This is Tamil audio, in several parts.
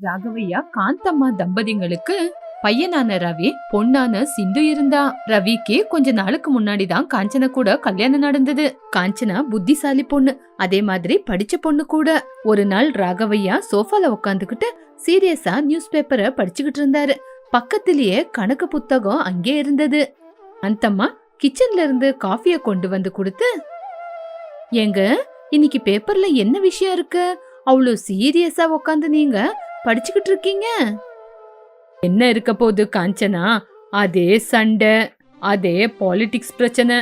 ராகவையா காந்தம்மா தம்பதிங்களுக்கு பையனான ரவி, பொண்ணான சிந்து இருந்தா. ரவிக்கு கொஞ்ச நாளுக்கு முன்னாடிதான் காஞ்சனா கூட கல்யாணம் நடந்தது. காஞ்சனா புத்திசாலி பொண்ணு, அதே மாதிரி படிச்ச பொண்ணு கூட. ஒரு நாள் ராகவையா சோஃபால உட்காந்துக்கிட்டு சீரியஸா நியூஸ் பேப்பரை படிச்சுக்கிட்டு இருந்தாரு. பக்கத்திலேயே கணக்கு புத்தகம் அங்கே இருந்தது. காந்தம்மா கிச்சன்ல இருந்து காஃபிய கொண்டு வந்து கொடுத்து, ஏங்க இன்னைக்கு பேப்பர்ல என்ன விஷயம் இருக்கு? அவ்வளவு சீரியஸா உட்காந்து நீங்க படிச்சுக்கிட்டு இருக்கீங்க. என்ன இருக்க போது காஞ்சனா, அதே சண்டை, அதே பாலிடிக்ஸ் பிரச்சனை.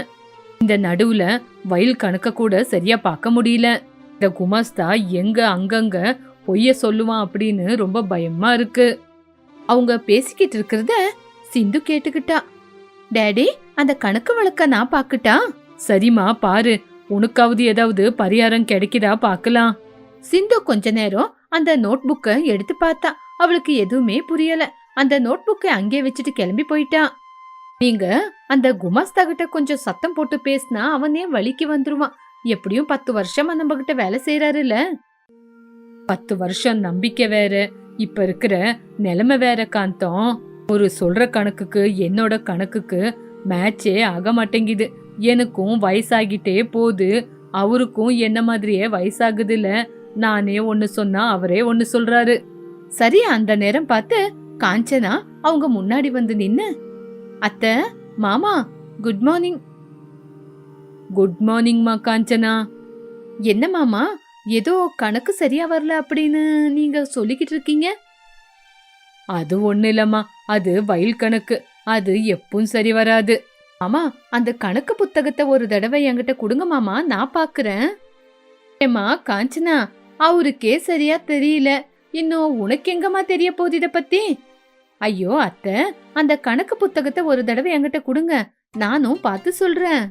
இந்த நடுவுல வயல் கணக்க கூட சரியா பார்க்க முடியல. இந்த குமாஸ்தா எங்க அங்கங்க பொய்ய சொல்லுவான் அப்படின்னு ரொம்ப பயமா இருக்கு. அவங்க பேசிக்கிட்டு இருக்கிறத சிந்து கேட்டுக்கிட்டா. டேடி, அந்த கணக்கு வழக்க நான் பாக்கட்டா? சரிமா, பாரு, உனக்காவது ஏதாவது பரிகாரம் கிடைக்குதா பாக்கலாம். சிந்து கொஞ்ச நேரம் அந்த நோட் புக்க எடுத்து பார்த்தா. அவளுக்கு எதுவுமே புரியல. அந்த நோட் புக்கை அங்கே வச்சுட்டு கிளம்பி போயிட்டா. நீங்க அந்த குமாஸ்தா கிட்ட கொஞ்சம் சத்தம் போட்டு பேசினா அவனே வலிக்கு வந்துருவான். எப்படியும் 10 வருஷமா நம்ம கிட்ட வேலை செய்யறாருல்ல. 10 வருஷம் நம்பிக்கை வேற, இப்ப இருக்கிற நிலைமை வேற காந்தம். ஒரு சொல்ற கணக்குக்கு என்னோட கணக்குக்கு மேட்சே ஆக மாட்டேங்குது. எனக்கும் வயசாகிட்டே போகுது, அவருக்கும் என்ன மாதிரியே வயசாகுதுல. நானே ஒன்னு சொன்னா அவரே ஒன்னு சொல்றாரு. சரியா அந்த நேரம் பார்த்து காஞ்சனா அவங்க முன்னாடி வந்து நின்னு, அத்த, மாமா, குட் மார்னிங். குட் மார்னிங்மா காஞ்சனா. என்ன மாமா, ஏதோ கணக்கு சரியா வரல அப்படின்னு நீங்க சொல்லிக்கிட்டு இருக்கீங்க? அது ஒண்ணு இல்லம்மா, அது வயல் கணக்கு, அது எப்பவும் சரி வராது. மாமா, அந்த கணக்கு புத்தகத்தை ஒரு தடவை என்கிட்ட கொடுங்க மாமா, நான் பாக்குறேன். ஏமா காஞ்சனா, அவருக்கே சரியா தெரியல, இன்னும் உனக்கு எங்கம்மா தெரிய போகுது இத பத்தி? ஐயோ அத்தை, அந்த கணக்கு புத்தகத்தை ஒரு தடவை என்கிட்ட கொடுங்க, நானும் பார்த்து சொல்றேன்.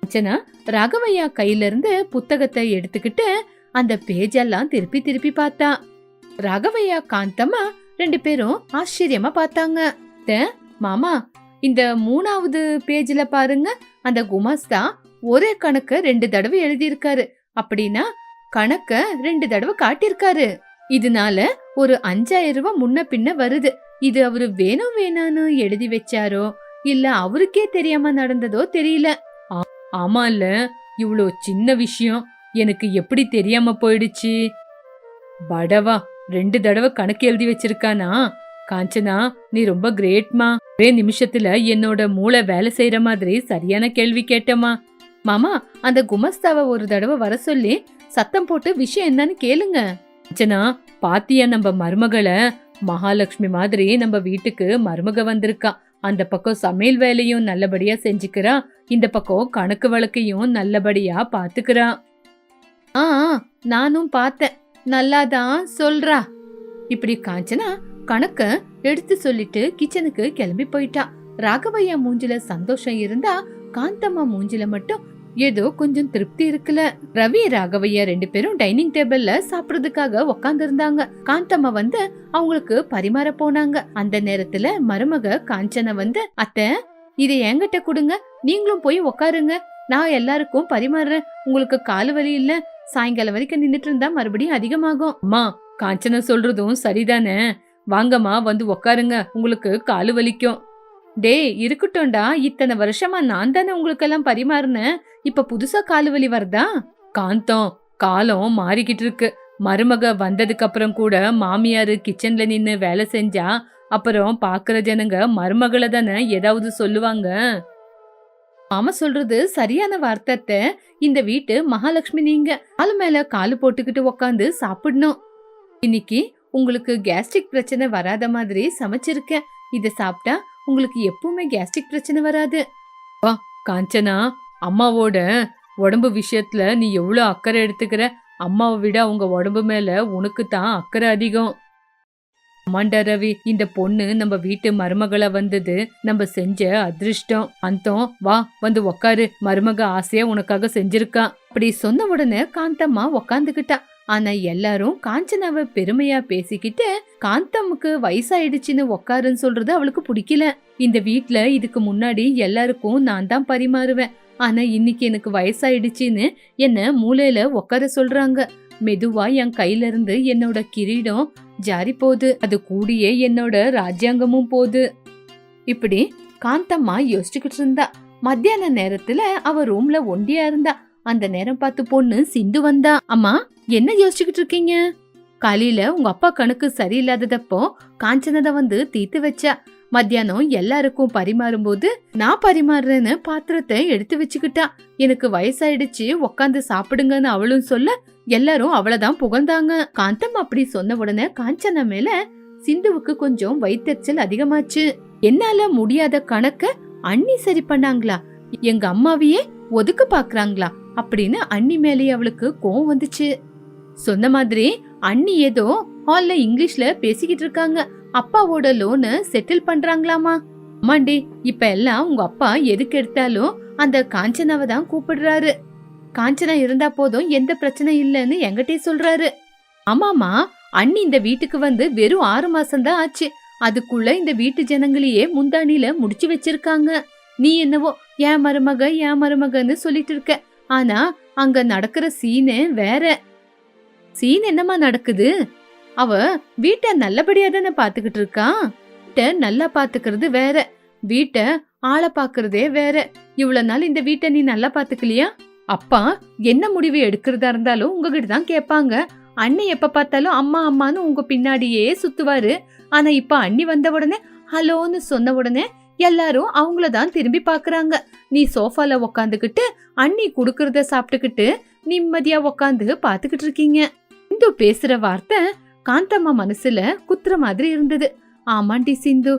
காஞ்சனா ராகவையா கையில இருந்து புத்தகத்தை எடுத்துக்கிட்டு அந்த பேஜெல்லாம் திருப்பி திருப்பி பார்த்தா. ராகவையா காந்தம்மா 2 பேரும் ஆச்சரியமா பார்த்தாங்க. மாமா, இந்த 3வது பேஜ்ல பாருங்க, அந்த குமாஸ்தா ஒரே கணக்க 2 தடவை எழுதியிருக்காரு. அப்படின்னா கணக்க 2 தடவை காட்டியிருக்காரு. இதனால ஒரு 5000 ரூபாய் முன்ன பின்ன வருது. இது அவரு வேணும் வேணான்னு எழுதி வச்சாரோ இல்ல அவருக்கே தெரியாம நடந்ததோ தெரியல. ஆமால, இவ்வளோ சின்ன விஷயம் எனக்கு எப்படி தெரியாம போயிடுச்சு. படவா 2 தடவை கணக்கு எழுதி வச்சிருக்கானா? காஞ்சனா, நீ ரொம்ப கிரேட்மா. ஒரே நிமிஷத்துல என்னோட மூளை வேலை செய்யற மாதிரி சரியான கேள்வி கேட்டமா. மாமா, அந்த குமஸ்தாவை ஒரு தடவை வர சொல்லி சத்தம் போட்டு விஷயம் என்னன்னு கேளுங்க. காஞ்சனா, பாத்தியா நம்ம மருமகளை? மகாலட்சுமி மாதிரி நம்ம வீட்டுக்கு மருமக வந்திருக்கா. அந்த பக்கம் சமையல் வேலையும் நல்லபடியா செஞ்சுக்கிறா, இந்த பக்கம் கணக்கு வழக்கையும் நல்லபடியா பாத்துக்கிறா. நானும் பார்த்தேன், நல்லாதான் சொல்றா. இப்படி காஞ்சனா கணக்க எடுத்து சொல்லிட்டு கிச்சனுக்கு கிளம்பி போயிட்டா. ராகவையா மூஞ்சில சந்தோஷம் இருந்தா, காந்தம்மா மூஞ்சில மட்டும் ஏதோ கொஞ்சம் திருப்தி இருக்குல்ல. ரவி, ராகவையா 2 பேரும் டைனிங் டேபிள்ல சாப்பிடுறதுக்காக உக்காந்து இருந்தாங்க. காந்தம்மா வந்து அவங்களுக்கு பரிமாற போனாங்க. அந்த நேரத்துல மருமக காஞ்சனா வந்து, அத்தை, இதை என்கிட்ட கொடுங்க, நீங்களும் போய் உக்காருங்க, நான் எல்லாருக்கும் பரிமாறுறேன். உங்களுக்கு காலு வலி இல்ல, சாயங்காலம் வரைக்கும் நின்னுட்டு இருந்தா மறுபடியும் அதிகமாகும். அம்மா, காஞ்சனா சொல்றதும் சரிதானே, வாங்கம்மா வந்து உக்காருங்க, உங்களுக்கு காலு வலிக்கும். டேய் இருக்கட்டும்டா, இத்தனை வருஷமா நான் தானே உங்களுக்கெல்லாம் பரிமாறினேன், இப்ப புதுசா காலு வலி வருதா? காந்தம், காலம் மாறிக்கிட்டு இருக்கு. மருமக வந்ததுக்கு அப்புறம் கூட மாமியாரு கிச்சன்ல நின்னு வேலை செஞ்சா அப்புறம் பாக்குற ஜனங்க மருமகளை தானே ஏதாவது சொல்லுவாங்க. மாமா சொல்றது சரியான வார்த்தை. இந்த வீட்டு மகாலட்சுமி நீங்க. காலு மேல காலு போட்டுக்கிட்டு உக்காந்து சாப்பிடணும். இன்னைக்கு உங்களுக்கு கேஸ்ட்ரிக் பிரச்சனை வராத மாதிரி சமைச்சிருக்கேன். இத சாப்பிட்டா உங்களுக்கு எப்பவுமே கேஸ்ட்ரிக் பிரச்சனை வராது. வா காஞ்சனா, அம்மாவோட உடம்பு விஷயத்துல நீ எவ்வளவு அக்கறை எடுத்துக்கிற. அம்மாவை விட அவங்க உடம்பு மேல உனக்கு தான் அக்கறை அதிகம். ஆமாண்டா ரவி, இந்த பொண்ணு நம்ம வீட்டு மருமகளா வந்தது நம்ம செஞ்ச அதிர்ஷ்டம். அந்தம், வா வந்து உக்காரு, மருமக ஆசையா உனக்காக செஞ்சிருக்கா. அப்படி சொன்ன உடனே காந்தம்மா உக்காந்துக்கிட்டா. ஆனா எல்லாரும் காஞ்சனாவை பெருமையா பேசிக்கிட்டு, காந்தம்முக்கு வயசாயிடுச்சுன்னு உக்காருன்னு சொல்றது அவளுக்கு பிடிக்கல. இந்த வீட்ல இதுக்கு முன்னாடி எல்லாருக்கும் நான் தான் பரிமாறுவேன், ஆனா இன்னைக்கு எனக்கு வயசாயிடுச்சுன்னு என்ன மூலையில உக்கார சொல்றாங்க. மெதுவா என் கையில இருந்து என்னோட கிரீடம் ஜாரி போகுது, அது கூடியே என்னோட ராஜ்யாங்கமும் போகுது. இப்படி காந்தம்மா யோசிச்சுக்கிட்டு இருந்தா. மத்தியான நேரத்துல அவ ரூம்ல ஒண்டியா இருந்தா. அந்த நேரம் பார்த்து பொண்ணு சிந்து வந்தா. அம்மா, என்ன யோசிச்சுக்கிட்டு இருக்கீங்க? காலையில உங்க அப்பா கணக்கு சரியில்லாததப்போ காஞ்சனத வந்து தீத்து வச்சா. மத்தியானம் எல்லாருக்கும் பரிமாறும் போது நான் பரிமாறுறேன்னு பாத்திரத்தை எடுத்து வச்சுக்கிட்டா. எனக்கு வயசாயிடுச்சு, உக்காந்து சாப்பிடுங்கன்னு அவளும் சொல்ல எல்லாரும் அவளதான் புகழ்ந்தாங்க. காந்தம் அப்படி சொன்ன உடனே காஞ்சனா மேல சிந்துவுக்கு கொஞ்சம் வயிற்றெச்சல் அதிகமாச்சு. என்னால முடியாத கணக்க அண்ணி சரி பண்ணாங்களா, எங்க அம்மாவையே ஒதுக்க பாக்குறாங்களா அப்படின்னு அண்ணி மேலேயே அவளுக்கு கோவம் வந்துச்சு. சொன்ன மாதிரி அண்ணி ஏதோ ஹால்ல இங்கிலீஷ்ல பேசிக்கிட்டு இருக்காங்க. அப்பாவோட லோனை செட்டில் பண்றாங்களாமா. அம்மாண்டி, இப்ப எல்லாம் உங்க அப்பா எதுக்கு எடுத்தாலும் அந்த காஞ்சனாவை தான் கூப்பிடுறாரு. காஞ்சனா இருந்தா போதும், எந்த பிரச்சனை இல்லைன்னு என்கிட்டே சொல்றாரு. ஆமாமா, அண்ணி இந்த வீட்டுக்கு வந்து வெறும் 6 மாசம் தான் ஆச்சு. அதுக்குள்ள இந்த வீட்டு ஜனங்களையே முந்தானில முடிச்சு வச்சிருக்காங்க. நீ என்னவோ என் மருமகன்னு சொல்லிட்டு இருக்க. ஆனா அங்க நடக்கிற சீனே வேற. சீன் என்னமா நடக்குது? அவ வீட்டை நல்லபடியா தானே பாத்துக்கிட்டு இருக்கா. வீட்டை நல்லா பாத்துக்கிறது வேற, வீட்டை ஆளை பாக்குறதே வேற. இவ்வளவு நாள் இந்த வீட்டை நீ நல்லா பாத்துக்கலையா? அப்பா என்ன முடிவு எடுக்கிறதா இருந்தாலும் உங்ககிட்ட தான் கேட்பாங்க. அண்ணி எப்ப பார்த்தாலும் அம்மா அம்மான்னு உங்க பின்னாடியே சுத்துவாரு. ஆனா இப்ப அண்ணி வந்த உடனே ஹலோன்னு சொன்ன உடனே எல்லாரும் அவங்களதான் திரும்பி பாக்குறாங்க. நீ சோஃபால உக்காந்துக்கிட்டு அண்ணி குடுக்கறத சாப்பிட்டுக்கிட்டு நிம்மதியா உக்காந்து பாத்துக்கிட்டு இருக்கீங்க. சிந்து பேசுற வார்த்தை காந்தம்மா மனசுல குத்துற மாதிரி இருந்தது. ஆமாண்டி சிந்து,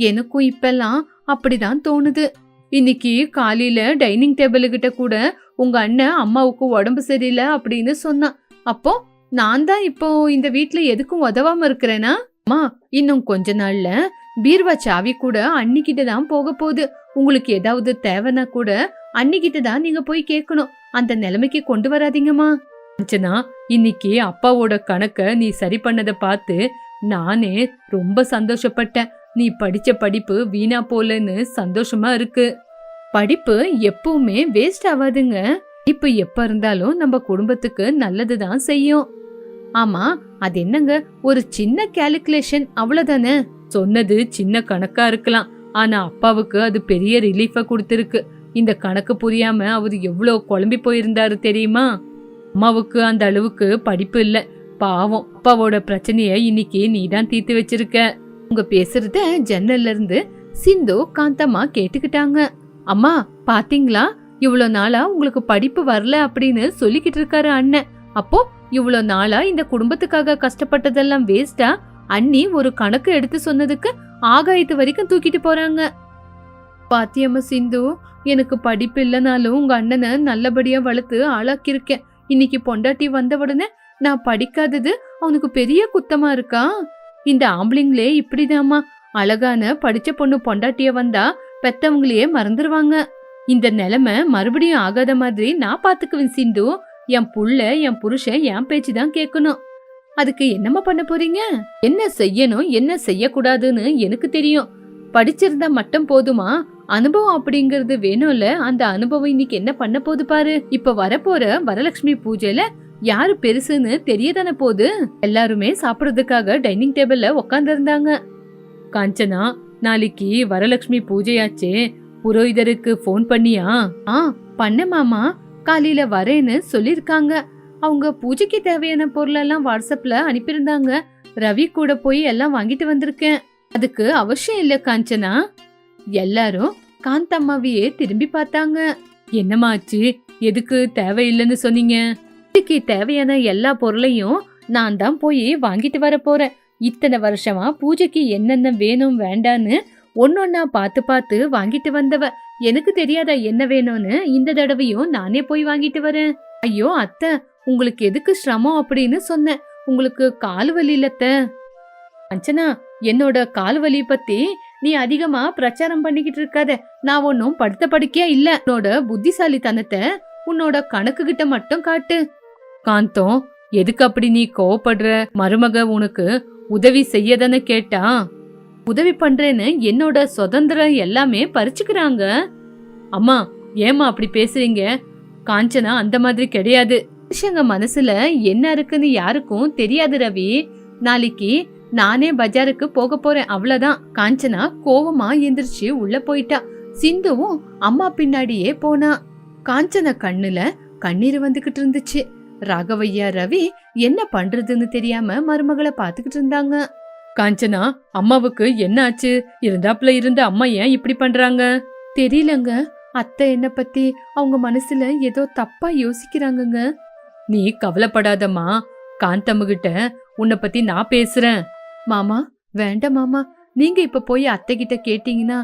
எனக்கும் இப்பெல்லாம் அப்படிதான் தோணுது. இன்னைக்கு காலையில டைனிங் டேபிள் கிட்ட கூட உங்க அண்ணன் அம்மாவுக்கு உடம்பு சரியில்லை அப்படின்னு சொன்னான். அப்போ நான் தான் இப்போ இந்த வீட்டுல எதுக்கும் உதவாம இருக்கிறேனா? அம்மா, இன்னும் கொஞ்ச நாள்ல பீர்வா சாவி கூட அன்னிக்கிட்ட தான் போக போகுது. உங்களுக்கு ஏதாவது தேவைன்னா கூட அன்னிக்கிட்ட தான் நீங்க போய் கேட்கணும். அந்த நிலைமைக்கு கொண்டு வராதீங்கம்மா. காஞ்சனா, இன்னைக்கு அப்பாவோட கணக்க நீ சரி பண்ணத பார்த்து நானே ரொம்ப சந்தோஷப்பட்டேன். நீ படிச்ச படிப்பு வீணா போலன்னு சந்தோஷமா இருக்கு. படிப்பு எப்பவுமே வேஸ்ட் ஆகாதுங்க. இப்ப எப்ப இருந்தாலும் நம்ம குடும்பத்துக்கு நல்லதுதான் செய்யும். ஆமா, அது என்னங்க, ஒரு சின்ன கால்குலேஷன் அவ்வளவுதானே. சொன்னது சின்ன கணக்கா இருக்கலாம், ஆனா அப்பாவுக்கு அது பெரிய ரிலீஃப கொடுத்திருக்கு. இந்த கணக்கு புரியாம அவரு எவ்வளவு குழம்பி போயிருந்தாரு தெரியுமா? அம்மாவுக்கு அந்த அளவுக்கு படிப்பு இல்ல, பாவம். அப்பாவோட பிரச்சனைய இன்னைக்கு நீ தான் தீர்த்து வச்சிருக்க. உங்க பேசுறத ஜன்னல்ல இருந்து சிந்து காந்தம்மா கேட்டுக்கிட்டாங்க. அம்மா, பாத்தீங்களா, இவ்வளவு நாளா உங்களுக்கு படிப்பு வரல அப்படின்னு சொல்லிக்கிட்டு இருக்காரு அண்ணன். அப்போ இவ்வளவு நாளா இந்த குடும்பத்துக்காக கஷ்டப்பட்டதெல்லாம் வேஸ்டா? அண்ணி ஒரு கணக்கு எடுத்து சொன்னதுக்கு ஆகாயத்து வரைக்கும் தூக்கிட்டு போறாங்க. பாத்தியம்மா சிந்து, எனக்கு படிப்பு இல்லைனாலும் உங்க அண்ணனை நல்லபடியா வளர்த்து ஆளாக்கியிருக்கேன். இன்னைக்கு பொண்டாட்டி வந்த உடனே நான் படிக்காதது அவனுக்கு பெரிய குத்தமா இருக்கா? இந்த ஆம்பளைங்களே இப்படிதாம்மா. அழகான படிச்ச பொண்ணு பொண்டாட்டிய வந்தா பெத்தவங்களையே மறந்துடுவாங்க. இந்த நிலைமை மறுபடியும் ஆகாத மாதிரி நான் பாத்துக்குவேன் சிந்து. என் புள்ள, என் புருஷன் என் பேச்சுதான் கேட்கணும். அதுக்கு என்னம்மா பண்ண போறீங்க? என்ன செய்யணும் என்ன செய்யக்கூடாதுன்னு எனக்கு தெரியும். படிச்சிருந்தா மட்டும் போதுமா? அனுபவம் அப்படிங்கறது வேணும்ல. அந்த அனுபவம் இன்னைக்கு என்ன பண்ண போது பாரு. இப்ப வரப்போற வரலட்சுமி பூஜையில யாரு பெருசுன்னு தெரியதானே போகுது. எல்லாருமே சாப்பிடுறதுக்காக டைனிங் டேபிள்ல உக்காந்து இருந்தாங்க. காஞ்சனா, நாளைக்கு வரலட்சுமி பூஜையாச்சே, புரோகிதருக்கு போன் பண்ணியா? பண்ண மாமா, காலையில வரேன்னு சொல்லிருக்காங்க. அவங்க பூஜைக்கு தேவையான பொருளெல்லாம் வாட்ஸ்அப்ல அனுப்பியிருந்தாங்க. ரவி கூட போய் எல்லாம் வாங்கிட்டு வந்திருக்கேன். அதுக்கு அவசியம் இல்ல காஞ்சனா. எல்லாரும் காந்தம்மாவையே திரும்பி பார்த்தாங்க. என்னமாச்சு, எதுக்கு தேவையில்லைன்னு சொன்னீங்க? இதுக்கு தேவையான எல்லா பொருளையும் நான் தான் போய் வாங்கிட்டு வர போறேன். இத்தனை வருஷமா பூஜைக்கு என்னென்ன வேணும் வேண்டான்னு ஒன்னொன்னா பார்த்து பார்த்து வாங்கிட்டு வந்தவ. எனக்கு தெரியாதா என்ன வேணும்னு? இந்த தடவையும் நானே போய் வாங்கிட்டு வரேன். ஐயோ அத்தை, உங்களுக்கு எதுக்கு சிரமம் அப்படின்னு சொன்னேன். உங்களுக்கு கால் வலி இல்லத்த? அஞ்சனா, என்னோட கால் வலி பத்தி நீ அதிகமா பிரச்சாரம் பண்ணிக்கிட்டு இருக்காத. நான் ஒன்னும் படுத்த படுக்கையா இல்ல. உன்னோட புத்திசாலித்தனத்தை உன்னோட கணக்கு கிட்ட மட்டும் காட்டு. காந்தம், எதுக்கு அப்படி நீ கோவப்படுற? மருமக உனக்கு உதவி செய்யதானே கேட்டா. உதவி பண்றேன்னு என்னோட சுதந்திரம் எல்லாமே பறிச்சுக்கிறாங்க. அம்மா, ஏமா அப்படி பேசுறீங்க? காஞ்சனா அந்த மாதிரி கிடையாது. புருஷங்க மனசுல என்ன இருக்குன்னு யாருக்கும் தெரியாது ரவி. நாளைக்கு நானே பஜாருக்கு போக போறேன், அவ்வளவுதான். காஞ்சனா கோவமா எந்திரிச்சு உள்ள போயிட்டா. சிந்துவும் அம்மா பின்னாடியே போனா. காஞ்சனா கண்ணுல கண்ணீர் வந்துகிட்டு இருந்துச்சு. ராகவையா ரவி என்ன பண்றதுன்னு தெரியாம மருமகளை பாத்துக்கிட்டு இருந்தாங்க. காஞ்சனா, அம்மாவுக்கு என்ன ஆச்சு? இருந்தாப்புல இருந்த அம்மா ஏன் இப்படி பண்றாங்க? தெரியலங்க. அத்தை என்ன பத்தி அவங்க மனசுல ஏதோ தப்பா யோசிக்கிறாங்கங்க. நீ கவலைப்படாதம்மா, காந்தம்கிட்ட உன்னை பத்தி நான் பேசுறேன். மாமா வேண்டாம் மாமா, நீங்க இப்ப போய் அத்தை கிட்ட கேட்டீங்கன்னா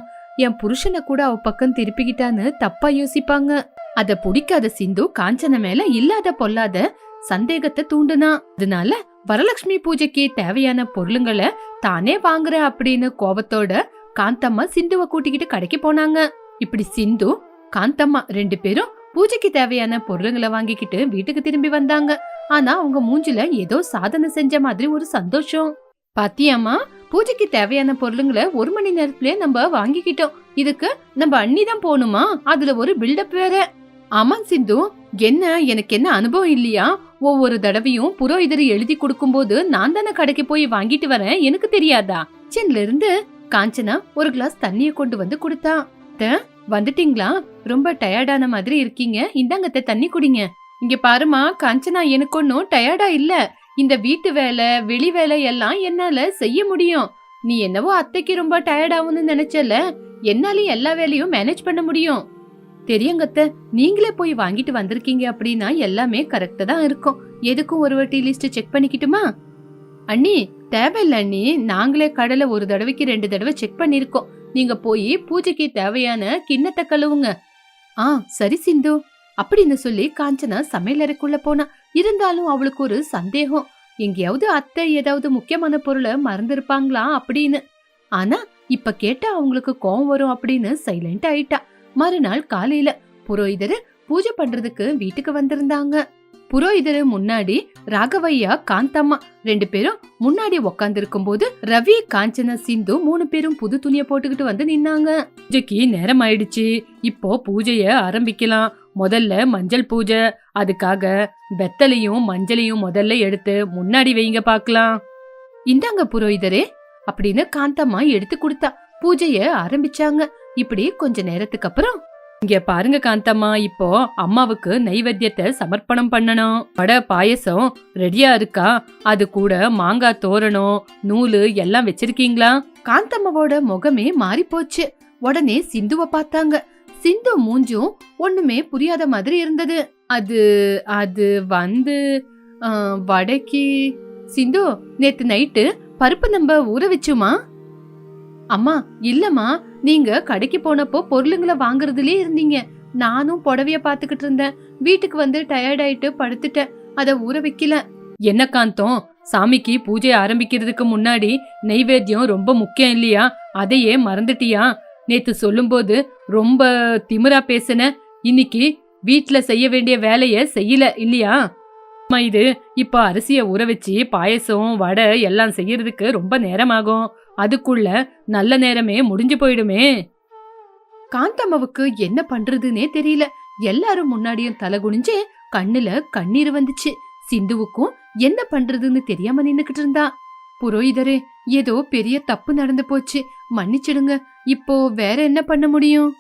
என் புருஷனை கூட அவ பக்கம் திருப்பிக்கிட்டான்னு தப்பா யோசிப்பாங்க. அத பிடிக்காத சிந்து காஞ்சன மேல இல்லாத பொல்லாத சந்தேகத்தை தூண்டுனா. அதனால வரலட்சுமி பூஜைக்கு தேவையான பொருளுங்களை தானே வாங்குற அப்படின்னு கோபத்தோட காந்தம்மா சிந்துவை கூட்டிக்கிட்டு கடைக்கு போனாங்க. இப்படி சிந்து காந்தம்மா 2 பேரும் பூஜைக்கு தேவையான பொருளுங்களை வாங்கிக்கிட்டு வீட்டுக்கு திரும்பி வந்தாங்க. ஆனா அவங்க மூஞ்சில ஏதோ சாதனை செஞ்ச மாதிரி ஒரு சந்தோஷம். பாத்தியாமா, பூஜைக்கு தேவையான பொருளுங்களை 1 மணி நேரத்திலே நம்ம வாங்கிக்கிட்டோம். இதுக்கு நம்ம அண்ணிதான் போகணுமா? அதுல ஒரு பில்டப் வேற. ஆமா சிந்து, என்ன எனக்கு என்ன அனுபவம் இல்லையா? ஒவ்வொரு தடவையும் புரோகிதர் எழுதி கொடுக்கும் போது நான் தானே கடைக்கு போய் வாங்கிட்டு வரேன், எனக்கு தெரியாதா? கிச்சன்ல இருந்து காஞ்சனா ஒரு கிளாஸ் தண்ணிய கொண்டு வந்து கொடுத்தா. வந்துட்டீங்களா? ரொம்ப டயர்டான மாதிரி இருக்கீங்க, இந்தாங்க தண்ணி குடிங்க. இங்க பாருமா காஞ்சனா, எனக்கு ஒன்னும் டயர்டா இல்ல. இந்த வீட்டு வேலை வெளி வேலை எல்லாம் என்னால செய்ய முடியும். நீ என்னவோ அத்தைக்கு ரொம்ப டயர்டாகும்னு நினைச்சல, என்னாலையும் எல்லா வேலையும் மேனேஜ் பண்ண முடியும். தெரியுங்கத்த, நீங்களே போய் வாங்கிட்டு வந்திருக்கீங்க அப்படின்னா எல்லாமே கரெக்டா தான் இருக்கும். எதுக்கும் ஒரு வாட்டி லிஸ்ட் செக் பண்ணிக்கிட்டுமா? அண்ணி தேவையில்ல அண்ணி, நாங்களே கடலை ஒரு தடவைக்கு 2 தடவை செக் பண்ணிருக்கோம். நீங்க போய் பூஜைக்கு தேவையான கிண்ணத்தை கழுவுங்க. சரி சிந்து அப்படின்னு சொல்லி காஞ்சனா சமையலறைக்குள்ள போனா. இருந்தாலும் அவளுக்கு ஒரு சந்தேகம், எங்கேயாவது அத்தை ஏதாவது முக்கியமான பொருளை மறந்துருப்பாங்களா அப்படின்னு. ஆனா இப்ப கேட்டா அவங்களுக்கு கோவம் வரும் அப்படின்னு சைலண்ட் ஆயிட்டா. மறுநாள் காலையில புரோகிதர் பூஜை பண்றதுக்கு வீட்டுக்கு வந்திருந்தாங்க. புரோகிதர் முன்னாடி ராகவையா காந்தம்மா 2 பேரும் முன்னாடி உக்காந்து இருக்கும் போது ரவி காஞ்சனா சிந்து 3 பேரும் புது துணிய போட்டுக்கிட்டு வந்து நின்னாங்க. பூஜைக்கு நேரம் ஆயிடுச்சு, இப்போ பூஜைய ஆரம்பிக்கலாம். முதல்ல மஞ்சள் பூஜை, அதுக்காக வெத்தலையும் மஞ்சளையும் முதல்ல எடுத்து முன்னாடி வைங்க பாக்கலாம். இந்தாங்க புரோகிதரே அப்படின்னு காந்தம்மா எடுத்து கொடுத்தா. பூஜைய ஆரம்பிச்சாங்க. இப்படி கொஞ்ச நேரத்துக்கு அப்புறம், இங்க பாருங்க காந்தம்மா, இப்போ அம்மாவுக்கு நைவேத்தியத்தை சமர்ப்பணம் பண்ணணும். வடை பாயசம் ரெடியா இருக்கா? அது கூட மாங்காய் தோரணம் நூலு எல்லாம் வச்சிருக்கீங்களா? காந்தம்மாவோட முகமே மாறி போச்சு. உடனே சிந்துவ பார்த்தாங்க. சிந்து மூஞ்சும் ஒண்ணுமே புரியாத மாதிரி இருந்தது. அது அது வந்து வடைக்கு சிந்து நேத்து நைட்டு பருப்பு நம்ம ஊற வச்சுமா? அம்மா இல்லம்மா, நீங்க கடைக்கு போனப்போ பொருளுங்களை வாங்குறதுலயே இருந்தீங்க. நானும் புடவைய பாத்துக்கிட்டு இருந்தேன். வீட்டுக்கு வந்து டயர்ட் ஆயிட்டு படுத்துட்டேன், அத ஊற வைக்கல. என்ன காந்தம், சாமிக்கு பூஜை ஆரம்பிக்கிறதுக்கு முன்னாடி நைவேத்தியம் ரொம்ப முக்கியம் இல்லையா? அதையே மறந்துட்டியா? நேத்து சொல்லும்போது ரொம்ப திமிரா பேசுன, இன்னைக்கு வீட்டுல செய்ய வேண்டிய வேலைய செய்யல இல்லையா? இது இப்ப அரிசிய ஊற வச்சு பாயசம் வடை எல்லாம் செய்யறதுக்கு ரொம்ப நேரமாகும். அதுக்குள்ள நல்ல நேரமே முடிஞ்சு போயிடுமே. காந்தம்மாவுக்கு என்ன பண்றதுன்னே தெரியல. எல்லாரும் முன்னாடியும் தலை குனிஞ்சு கண்ணுல கண்ணீர் வந்துச்சு. சிந்துவுக்கும் என்ன பண்றதுன்னு தெரியாம நின்னுக்கிட்டு இருந்தா. புரோகிதரே, ஏதோ பெரிய தப்பு நடந்து போச்சு, மன்னிச்சிடுங்க. இப்போ வேற என்ன பண்ண முடியும்?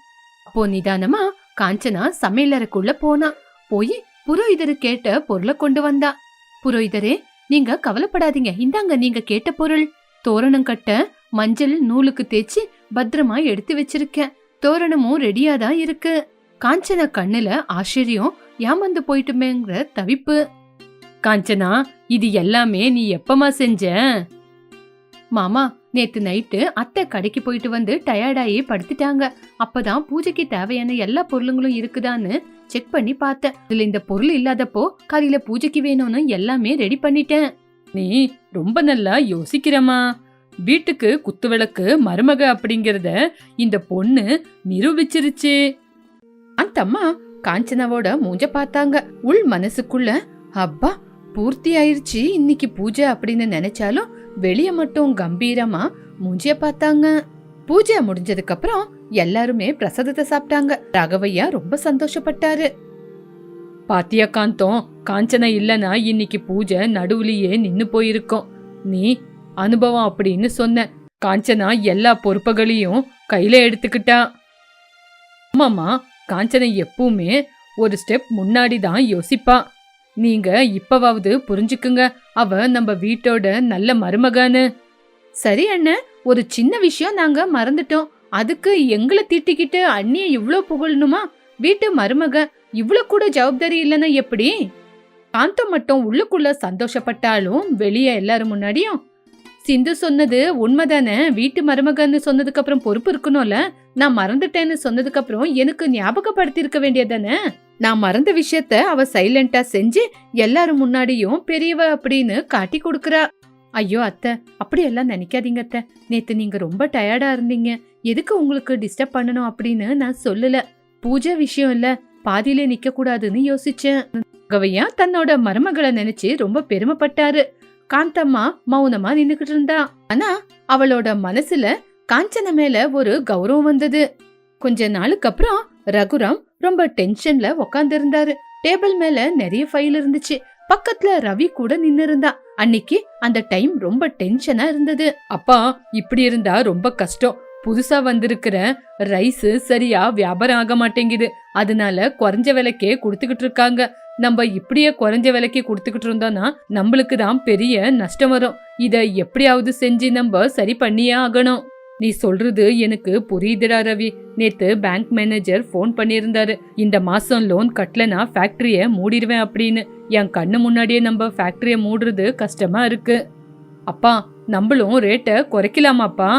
அப்போ நிதானமா காஞ்சனா சமையலறைக்குள்ள போனா. போய் புரோகிதரு கேட்ட பொருளை கொண்டு வந்தா. புரோகிதரே, நீங்க கவலைப்படாதீங்க, இந்தாங்க நீங்க கேட்ட பொருள். தோரணம் கட்ட மஞ்சள் நூலுக்கு தேய்ச்சி பத்திரமா எடுத்து வச்சிருக்கேன். தோரணமும் ரெடியாதான் இருக்கு. காஞ்சனா கண்ணுல ஆச்சரியம், ஏமாந்து போயிட்டுமேங்கிற தவிப்பு. காஞ்சனா, இது எல்லாமே நீ எப்பமா செஞ்ச? மாமா, நேத்து நைட்டு அத்தை கடைக்கு போயிட்டு வந்து டயர்டாயி படுத்துட்டாங்க. அப்பதான் பூஜைக்கு தேவையான எல்லா பொருளுங்களும் இருக்குதான்னு செக் பண்ணி பார்த்தேன். இதுல இந்த பொருள் இல்லாதப்போ காலையில பூஜைக்கு வேணும்னு எல்லாமே ரெடி பண்ணிட்டேன். நீ ரொம்ப நல்லா யோசிக்கிறமா. வீட்டுக்கு குத்துவிளக்கு மருமக அப்படிங்கறத இந்த பொண்ணு நிரூபிச்சிருச்சு. அந்த அம்மா காஞ்சனாவோட மூஞ்ச பார்த்தாங்க. உள் மனசுக்குள்ள அப்பா பூர்த்தி ஆயிருச்சு இன்னைக்கு பூஜை அப்படின்னு நினைச்சாலும் வெளிய மட்டும் கம்பீரமா மூஞ்சிய பார்த்தாங்க. பூஜை முடிஞ்சதுக்கு அப்புறம் எல்லாருமே பிரசாதத்தை சாப்பிட்டாங்க. ராகவையா ரொம்ப சந்தோஷப்பட்டாரு. பாத்தியா காந்தம், காஞ்சனா இல்லனா இன்னைக்கு பூஜை நடுவுலயே நின்னு போயிருக்கோம். நீ அனுபவம் அப்படின்னு சொன்ன. காஞ்சனா எல்லா பொறுப்புகளையும் கையில எடுத்துக்கிட்டா. ஆமாமா, காஞ்சனா எப்பவுமே ஒரு ஸ்டெப் முன்னாடி தான் யோசிப்பா. நீங்க இப்பவாவது புரிஞ்சுக்குங்க, அவ நம்ம வீட்டோட நல்ல மருமகான்னு. சரி அண்ணன், ஒரு சின்ன விஷயம் நாங்க மறந்துட்டோம். அதுக்கு எங்களை திட்டிக்கிட்டு அண்ணிய இவ்ளோ புகழணுமா? வீட்டு மருமக இவ்ளோ கூட ஜவாப்தாரி இல்லைன்னா எப்படி? காந்தம் மட்டும் உள்ளுக்குள்ள சந்தோஷப்பட்டாலும் வெளியே எல்லாரும் முன்னாடியும் சிந்து சொன்னது உண்மைதானே. வீட்டு மருமகன்னு சொன்னதுக்கு அப்புறம் பொறுப்பு இருக்கணும்ல. நான் மறந்துட்டேன்னு சொன்னதுக்கு அப்புறம் எனக்கு ஞாபகப்படுத்தி இருக்க வேண்டியதானே. நான் மறந்த விஷயத்த அவ சைலண்டா செஞ்சு எல்லாரும் முன்னாடியும் பெரியவ அப்படின்னு காட்டி கொடுக்கறா. ஐயோ அத்தை, அப்படியெல்லாம் நினைக்காதீங்க அத்தை. நேத்து நீங்க ரொம்ப டயர்டா இருந்தீங்க, எதுக்கு உங்களுக்கு டிஸ்டர்ப் பண்ணணும் அப்படின்னு நான் சொல்லல. பூஜை விஷயம் இல்ல, பாதியிலே நிக்க கூடாதுன்னு யோசிச்சேன். கவையா தன்னோட மருமகளை நினைச்சு ரொம்ப பெருமைப்பட்டாரு. காந்தம்மா மௌனமா நின்னுகிட்டு இருந்தா. ஆனா அவளோட மனசுல காஞ்சன மேல ஒரு கௌரவம் வந்தது. கொஞ்ச நாளுக்கு அப்புறம் ரகுராம் ரொம்ப டென்ஷன்ல உக்காந்து இருந்தாரு. டேபிள் மேல நிறைய ஃபைல் இருந்துச்சு. பக்கத்துல ரவி கூட நின்னு இருந்தா. அன்னைக்கு அந்த டைம் ரொம்ப டென்ஷனா இருந்தது. அப்பா, இப்படி இருந்தா ரொம்ப கஷ்டம். புதுசா வந்திருக்கிற ரைஸ் சரியா வியாபாரம் ஆக மாட்டேங்குது. அதனால குறைஞ்ச விலைக்கே குடுத்துக்கிட்டு இருக்காங்க. நம்ம இப்படியே குறைஞ்ச விலைக்கு குடுத்துக்கிட்டு இருந்தோம்னா நம்மளுக்கு தான் பெரிய நஷ்டம் வரும். இத எப்படியாவது செஞ்சு நம்ம சரி பண்ணியே ஆகணும். நீ சொல்றது எனக்கு புரியுதுடா ரவி. நேத்து பேங்க் மேனேஜர் போன் பண்ணியிருந்தாரு. இந்த மாசம் லோன் கட்டலனா ஃபேக்டரிய மூடிடுவேன் அப்படின்னு. என் கண்ணு முன்னாடியே நம்ம ஃபேக்டரிய மூடுறது கஷ்டமா இருக்கு. அப்பா, நம்மளும் ரேட்டை குறைக்கலாமாப்பா?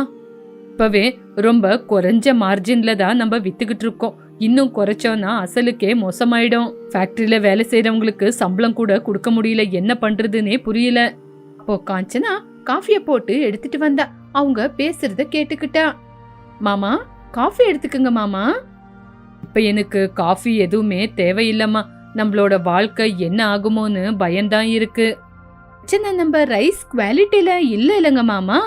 இப்பவே ரொம்ப குறைஞ்ச மார்ஜின்ல தான் நம்ம வித்துக்கிட்டு இருக்கோம். இன்னும் குறைச்சோம்னா அசலுக்கே மோசமாயிடும். ஃபேக்டரியில வேலை செய்யறவங்களுக்கு சம்பளம் கூட கொடுக்க முடியல. என்ன பண்றதுன்னே புரியல. அப்போ காஞ்சனா காஃபிய போட்டு எடுத்துட்டு வந்தா. அவங்க பேசுறத கேட்டுக்கிட்டா. மாமா, காஃபி எடுத்துக்குங்க மாமா. இப்ப எனக்கு காஃபி எதுவுமே தேவையில்லம்மா. நம்மளோட வாழ்க்கை என்ன ஆகுமோன்னு பயம்தான் இருக்கு. சின்ன நம்ம ரைஸ் குவாலிட்டில இல்லங்க மாமா.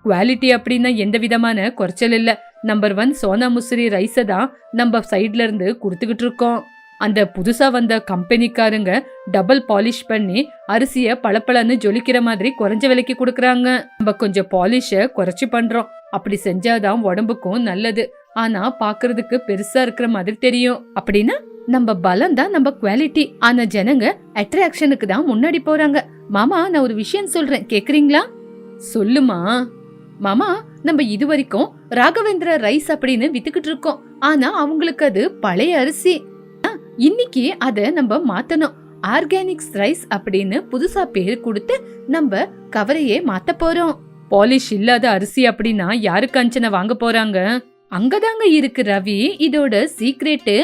குவாலிட்டி அப்படின்னா எந்த விதமான குறைச்சல் இல்ல. நம்பர் 1 சோனா முசிறி ரைஸை தான் நம்ம சைட்ல இருந்து கொடுத்துக்கிட்டு இருக்கோம். அந்த புதுசா வந்த கம்பெனிக்காரங்க டபுள் பாலிஷ் பண்ணி அரிசிய பளபளன்னு ஜொலிக்கிற மாதிரி குறைஞ்ச விலைக்கு கொடுக்கறாங்க. நம்ம கொஞ்சம் பாலிஷ குறைச்சு பண்றோம். அப்படி செஞ்சாதான் உடம்புக்கும் நல்லது. ஆனா பாக்குறதுக்கு பெருசா இருக்கிற மாதிரி தெரியும். அப்படின்னா நம்ம பலம் தான் நம்ம குவாலிட்டி. ஆனா ஜனங்க அட்ராக்ஷனுக்கு தான் முன்னாடி போறாங்க. மாமா, நான் ஒரு விஷயம் சொல்றேன், கேக்குறீங்களா? சொல்லுமா. மாமா, நம்ம இதுவரைக்கும் ராகவேந்திர ரைஸ் அப்படின்னு வித்துக்கிட்டு இருக்கோம். ஆனா அவங்களுக்கு அது பழைய அரிசி. இன்னைக்கு அத நம்ம மாத்தணும். ஆர்கானிக்ஸ் ரைஸ் அப்படின்னு புதுசா பேரு கொடுத்து நம்ம கவரையே மாத்த போறோம். பாலிஷ் இல்லாத அரிசி அப்படின்னா யாரு காஞ்சனா வாங்க போறாங்க? அங்கதாங்க இருக்கு ரவி இதோட சீக்ரெட்.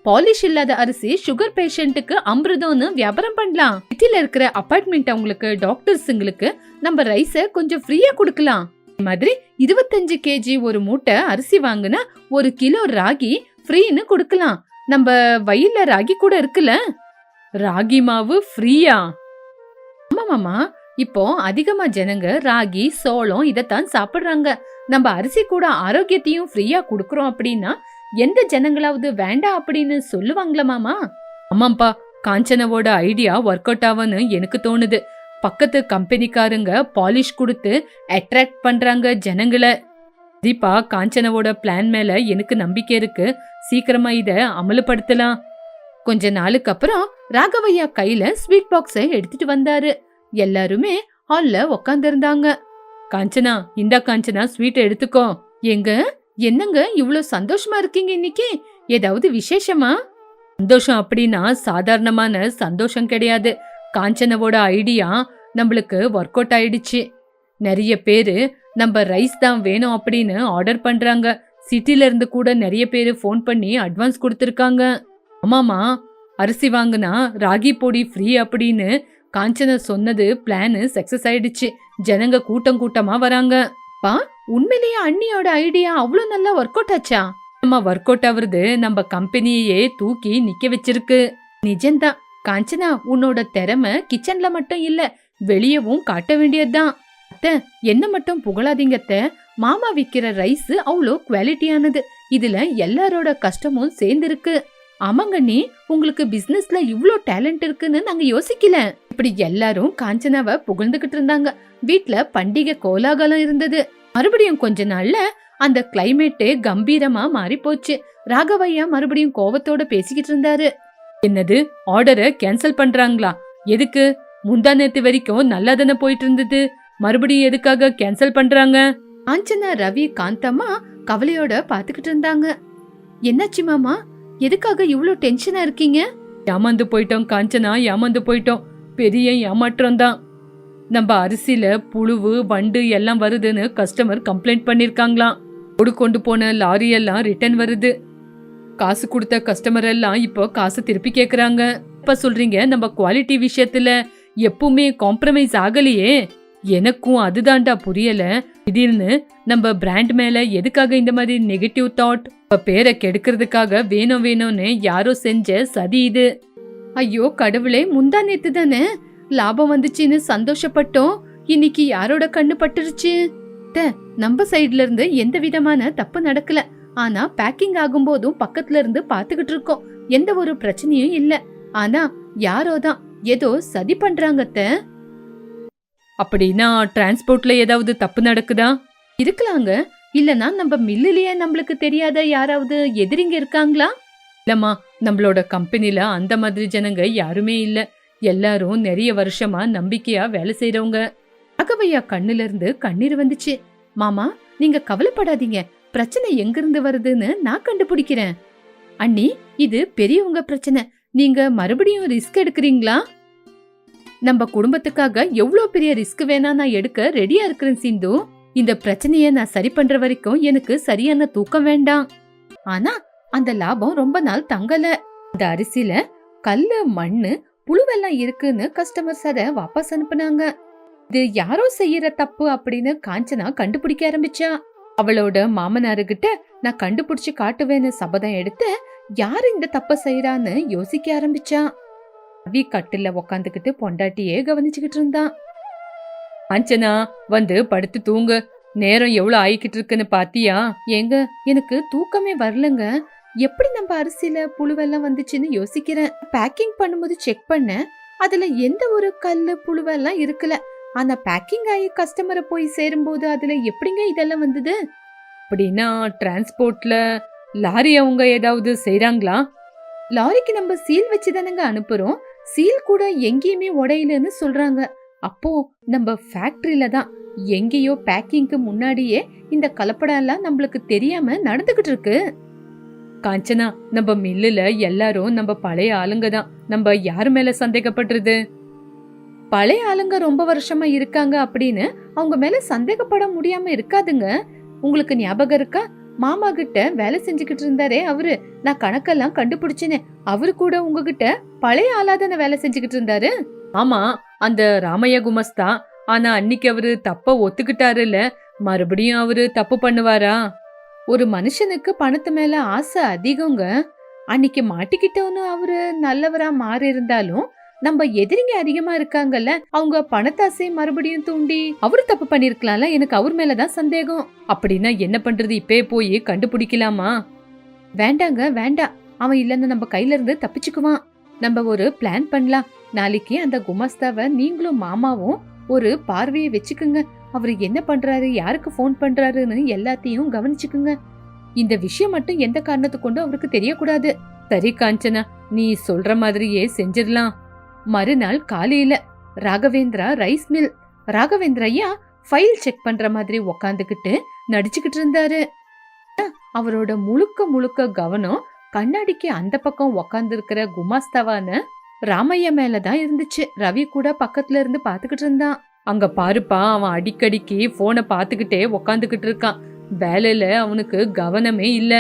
பாலிஷ் இல்லாத அரிசி சுகர் பேஷண்ட்டுக்கு அமிர்தம்னு வியாபாரம் பண்ணலாம். சிட்டில இருக்கிற அபார்ட்மெண்ட் அவங்களுக்கு, டாக்டர்ஸுங்களுக்கு நம்ம ரைஸ கொஞ்சம் ஃப்ரீயா கொடுக்கலாம். மாதிரி 25 கேஜி ஒரு மூட்டை அரிசி வாங்குனா 1 கிலோ ராகி ஃப்ரீன்னு கொடுக்கலாம். நம்ம வயல்ல ராகி கூட இருக்குல்ல, ராகி மாவு ஃப்ரீயா? ஆமா மாமா, இப்போ அதிகமா ஜனங்க ராகி சோளம் இதத்தான் சாப்பிடுறாங்க. நம்ம அரிசி கூட ஆரோக்கியத்தையும் ஃப்ரீயா கொடுக்கறோம் அப்படின்னா எந்த ஜனங்களாவது வேண்டாம் அப்படின்னு சொல்லுவாங்களா மாமா? ஆமாப்பா, காஞ்சனாவோட ஐடியா ஒர்க் அவுட் ஆகும்னு எனக்கு தோணுது. பக்கத்து கம்பெனிக்காரங்க பாலிஷ் கொடுத்து அட்ராக்ட் பண்றாங்க ஜனங்களை. தீபா, காஞ்சனாவோட பிளான் மேல எனக்கு நம்பிக்கை இருக்கு. சீக்கிரமா இத அமலுப்படுத்தலாம். கொஞ்ச நாளுக்கு அப்புறம் ராகவையா கையில ஸ்வீட் பாக்ஸை எடுத்துட்டு வந்தாரு. எல்லாருமே ஹால்ல உக்காந்து இருந்தாங்க. காஞ்சனா, இந்த காஞ்சனா ஸ்வீட் எடுத்துக்கோ. எங்க என்னங்க இவ்ளோ சந்தோஷமா இருக்கீங்க இன்னைக்கு? ஏதாவது விசேஷமா? சந்தோஷம் அப்படின்னா சாதாரணமான சந்தோஷம் கிடையாது. காஞ்சனாவோட ஐடியா நம்மளுக்கு ஒர்க் அவுட் ஆயிடுச்சு. நிறைய பேரு நம்ம ரைஸ் தான் வேணும் அப்படின்னு ஆர்டர் பண்றாங்க. சிட்டில இருந்து கூட நிறைய பேரு ஃபோன் பண்ணி அட்வான்ஸ் கொடுத்திருக்காங்க. ஆமாமா, அரிசி வாங்கினா ராகி பொடி ஃப்ரீ அப்படின்னு காஞ்சனா சொன்னது பிளான் சக்சஸ் ஆயிடுச்சு. ஜனங்க கூட்டம் கூட்டமா வராங்க. பா, உண்மையிலேயே அண்ணியோட ஐடியா அவ்வளவு நல்லா ஒர்க் அவுட் ஆச்சா? நம்ம ஒர்க் அவுட் ஆகுறது நம்ம கம்பெனியே தூக்கி நிக்க வச்சிருக்கு. நிஜம்தான் காஞ்சனா, உன்னோட திறமை கிச்சன்ல மட்டும் இல்ல, வெளியவும் காட்ட வேண்டியதுதான். அத்தை, என்ன மட்டும் புகழாதீங்க அத்தை. மாமா விக்கிற ரைஸ் அவ்வளோ குவாலிட்டியானது. இதுல எல்லாரோட கஷ்டமும் சேர்ந்திருக்கு. ஆமாங்கண்ணி, உங்களுக்கு பிசினஸ்ல இவ்ளோ டேலண்ட் இருக்குன்னு நாங்க யோசிக்கல. இப்படி எல்லாரும் காஞ்சனாவ புகழ்ந்துகிட்டு இருந்தாங்க. வீட்ல பண்டிகை கோலாகலம் இருந்தது. மறுபடியும் கொஞ்ச நாள்ல அந்த கிளைமேட்டே கம்பீரமா மாறி போச்சு. ராகவையா மறுபடியும் கோவத்தோட பேசிக்கிட்டு இருந்தாரு. என்னது, ஆர்டரை கேன்சல் பண்றாங்களா? எதுக்கு? முந்தா நேத்து வரைக்கும் நல்லா தானே போயிட்டு இருந்தது, மறுபடியும் எதுக்காக கேன்சல் பண்றாங்க? காஞ்சனா, ரவி, காந்தம்மா கவலையோட பாத்துக்கிட்டு இருந்தாங்க. என்னாச்சு மாமா, எதுக்காக இவ்ளோ டென்ஷனா இருக்கீங்க? ஏமாந்து போயிட்டோம் காஞ்சனா, ஏமாந்து போயிட்டோம். பெரிய ஏமாற்றம் தான். நம்ம அரிசியில புழுவு வண்டு எல்லாம் வருதுன்னு கஸ்டமர் கம்ப்ளைண்ட் பண்ணிருக்காங்களாம். கொண்டு போன லாரி எல்லாம் ரிட்டர்ன் வருது. காசு கொடுத்த கஸ்டமர் எல்லாம் இப்போ காசு திருப்பி கேக்குறாங்க. இப்ப சொல்றீங்க நம்ம குவாலிட்டி விஷயத்துல எப்பவுமே காம்ப்ரமைஸ் ஆகலையே. எனக்கும் அதுதான்டா புரியல. திடீர்னு நம்ம பிராண்ட் மேல எதுக்காக இந்த மாதிரி நெகட்டிவ் தாட்? பேரை கெடுக்கிறதுக்காக வேணும் வேணும்னு யாரோ செஞ்ச சதி இது. ஐயோ கடவுளே, முந்தா நேத்து தானே லாபம் வந்துச்சுன்னு சந்தோஷப்பட்டோம். இன்னைக்கு யாரோட கண்ணு பட்டுருச்சு? நம்ம சைட்ல இருந்து எந்த விதமான தப்பு நடக்கல. ஆனா பேக்கிங் ஆகும் போதும் பக்கத்துல இருந்து பாத்துக்கிட்டு இருக்கோம். எந்த ஒரு பிரச்சனையும் இல்ல. ஆனா யாரோதான் ஏதோ சதி பண்றாங்கத்த. அப்படின்னா டிரான்ஸ்போர்ட்ல ஏதாவது தப்பு நடக்குதா? இருக்கலாங்க. இல்லனா நம்ம மில்லுலயே நம்மளுக்கு தெரியாத யாராவது எதிரிங்க இருக்காங்களா? இல்லம்மா, நம்மளோட கம்பெனில அந்த மாதிரி ஜனங்க யாருமே இல்ல. எல்லாரும் நிறைய வருஷமா நம்பிக்கையா வேலை செய்யறவங்க. ராகவையா கண்ணுல இருந்து கண்ணீர் வந்துச்சு. மாமா, நீங்க கவலைப்படாதீங்க. பிரச்சனை எங்கிருந்து வருதுன்னு நான் கண்டுபிடிக்கிறேன். அண்ணி, இது பெரியவங்க பிரச்சனை. நீங்க மறுபடியும் ரிஸ்க் எடுக்கிறீங்களா? நம்ம குடும்பத்துக்காக எவ்வளவு பெரிய ரிஸ்க் வேணா நான் எடுக்க ரெடியா இருக்கிறேன் சிந்து. இந்த பிரச்சனைய நான் சரி பண்ற வரைக்கும் எனக்கு சரியான தூக்கம் வேண்டாம். ஆனா அந்த லாபம் ரொம்ப நாள் தங்கல. அந்த அரிசியில கல்லு மண்ணு புழுவெல்லாம் இருக்குன்னு கஸ்டமர்ஸ் அத வாபஸ் அனுப்புனாங்க. இது யாரோ செய்யற தப்பு அப்படின்னு காஞ்சனா கண்டுபிடிக்க ஆரம்பிச்சா. அவளோட மாமனாருகிட்ட நான் கண்டுபிடிச்சு காட்டுவேன்னு சபதம் எடுத்து யாரு இந்த தப்ப செய்யறான்னு யோசிக்க ஆரம்பிச்சா. ரவி கட்டுல உக்காந்துக்கிட்டு பொண்டாட்டியே கவனிச்சுக்கிட்டு இருந்தான். காஞ்சனா, வந்து படுத்து தூங்கு. நேரம் எவ்வளவு ஆயிக்கிட்டு இருக்குன்னு பாத்தியா? ஏங்க, எனக்கு தூக்கமே வரலங்க. எப்படி நம்ம அரிசியில புழுவெல்லாம் வந்துச்சுன்னு யோசிக்கிறேன். பேக்கிங் பண்ணும்போது செக் பண்ண, அதுல எந்த ஒரு கல்லு புழுவெல்லாம் இருக்கல. ஆனா பேக்கிங் ஆகி கஸ்டமரை போய் சேரும்போது அதுல எப்படிங்க இதெல்லாம் வந்தது? அப்படின்னா டிரான்ஸ்போர்ட்ல லாரி அவங்க ஏதாவது செய்யறாங்களா? லாரிக்கு நம்ம சீல் வச்சுதானங்க அனுப்புறோம். சீல் கூட எங்கேயுமே உடையலன்னு சொல்றாங்க. அப்போ நம்ம ஃபேக்டரியில தான் எங்கேயோ பேக்கிங்க்கு முன்னாடியே இந்த கலப்படம் எல்லாம் நம்மளுக்கு தெரியாம நடந்துகிட்டு இருக்கு. காஞ்சனா, நம்ம மில்லுல எல்லாரும் நம்ம பழைய ஆளுங்க தான். நம்ம யாரு மேல சந்தேகப்படுறது? பழைய ஆளுங்க ரொம்ப வருஷமா இருக்காங்க அப்படின்னு அவங்க மேல சந்தேகப்பட முடியாம இருக்காதுங்க. உங்களுக்கு ஞாபகம் இருக்கா? மாமா கிட்ட வேலை செஞ்சுக்கிட்டு இருந்தாரே அவரு, நான் கணக்கெல்லாம் கண்டுபிடிச்சேனே, அவரு கூட உங்ககிட்ட பழைய ஆளாதான வேலை செஞ்சுக்கிட்டு இருந்தாரு. ஆமா, அந்த ராமையா குமஸ்தா. ஆனா அன்னைக்கு அவரு தப்ப ஒத்துக்கிட்டாருல்ல, மறுபடியும் அவரு தப்பு பண்ணுவாரா? ஒரு மனுஷனுக்கு பணத்து மேல ஆசை அதிகங்க. அன்னைக்கு மாட்டிக்கிட்டோன்னு அவரு நல்லவரா மாறி இருந்தாலும் நம்ம எதிரிங்க அதிகமா இருக்காங்கல்ல, அவங்க பணத்தாசை மறுபடியும் தூண்டி அவரு தப்பு பண்ணிருக்கலாம்ல. எனக்கு அவர் மேலதான் சந்தேகம். அப்படின்னா என்ன பண்றது? இப்பே போய் கண்டுபிடிக்கலாமா? வேண்டாங்க, வேண்டாம். அவன் இல்லன்னு நம்ம கையில இருந்து தப்பிச்சுக்குவான். நம்ம ஒரு பிளான் பண்ணலாம். நாளைக்கு அந்த குமாஸ்தாவை நீங்களும் மாமாவும் ஒரு பார்வையை வச்சுக்குங்க. அவரு என்ன பண்றாரு, யாருக்கு போன் பண்றாருன்னு எல்லாத்தையும் கவனிச்சுக்குங்க. இந்த விஷயம் மட்டும் எந்த காரணத்தை கொண்டு அவருக்கு தெரியக்கூடாது. சரி காஞ்சனா, நீ சொல்ற மாதிரியே செஞ்சிடலாம். மறுநாள் காலையில ராகவேந்திரா ரைஸ் மில். ராகவேந்திரையா ஃபைல் செக் பண்ற மாதிரி உக்காந்துக்கிட்டு நடிச்சுக்கிட்டு இருந்தாரு. அவரோட முழுக்க முழுக்க கவனம் கண்ணாடிக்கு அந்த பக்கம் உக்காந்து இருக்கிற குமாஸ்தாவான ராமையா மேலதான் இருந்துச்சு. ரவி கூட பக்கத்துல இருந்து பாத்துக்கிட்டு இருந்தான். அங்க பாருப்பா, அவன் அடிக்கடிக்கு போனை பாத்துக்கிட்டே உக்காந்துக்கிட்டு இருக்கான். வேலையில அவனுக்கு கவனமே இல்ல.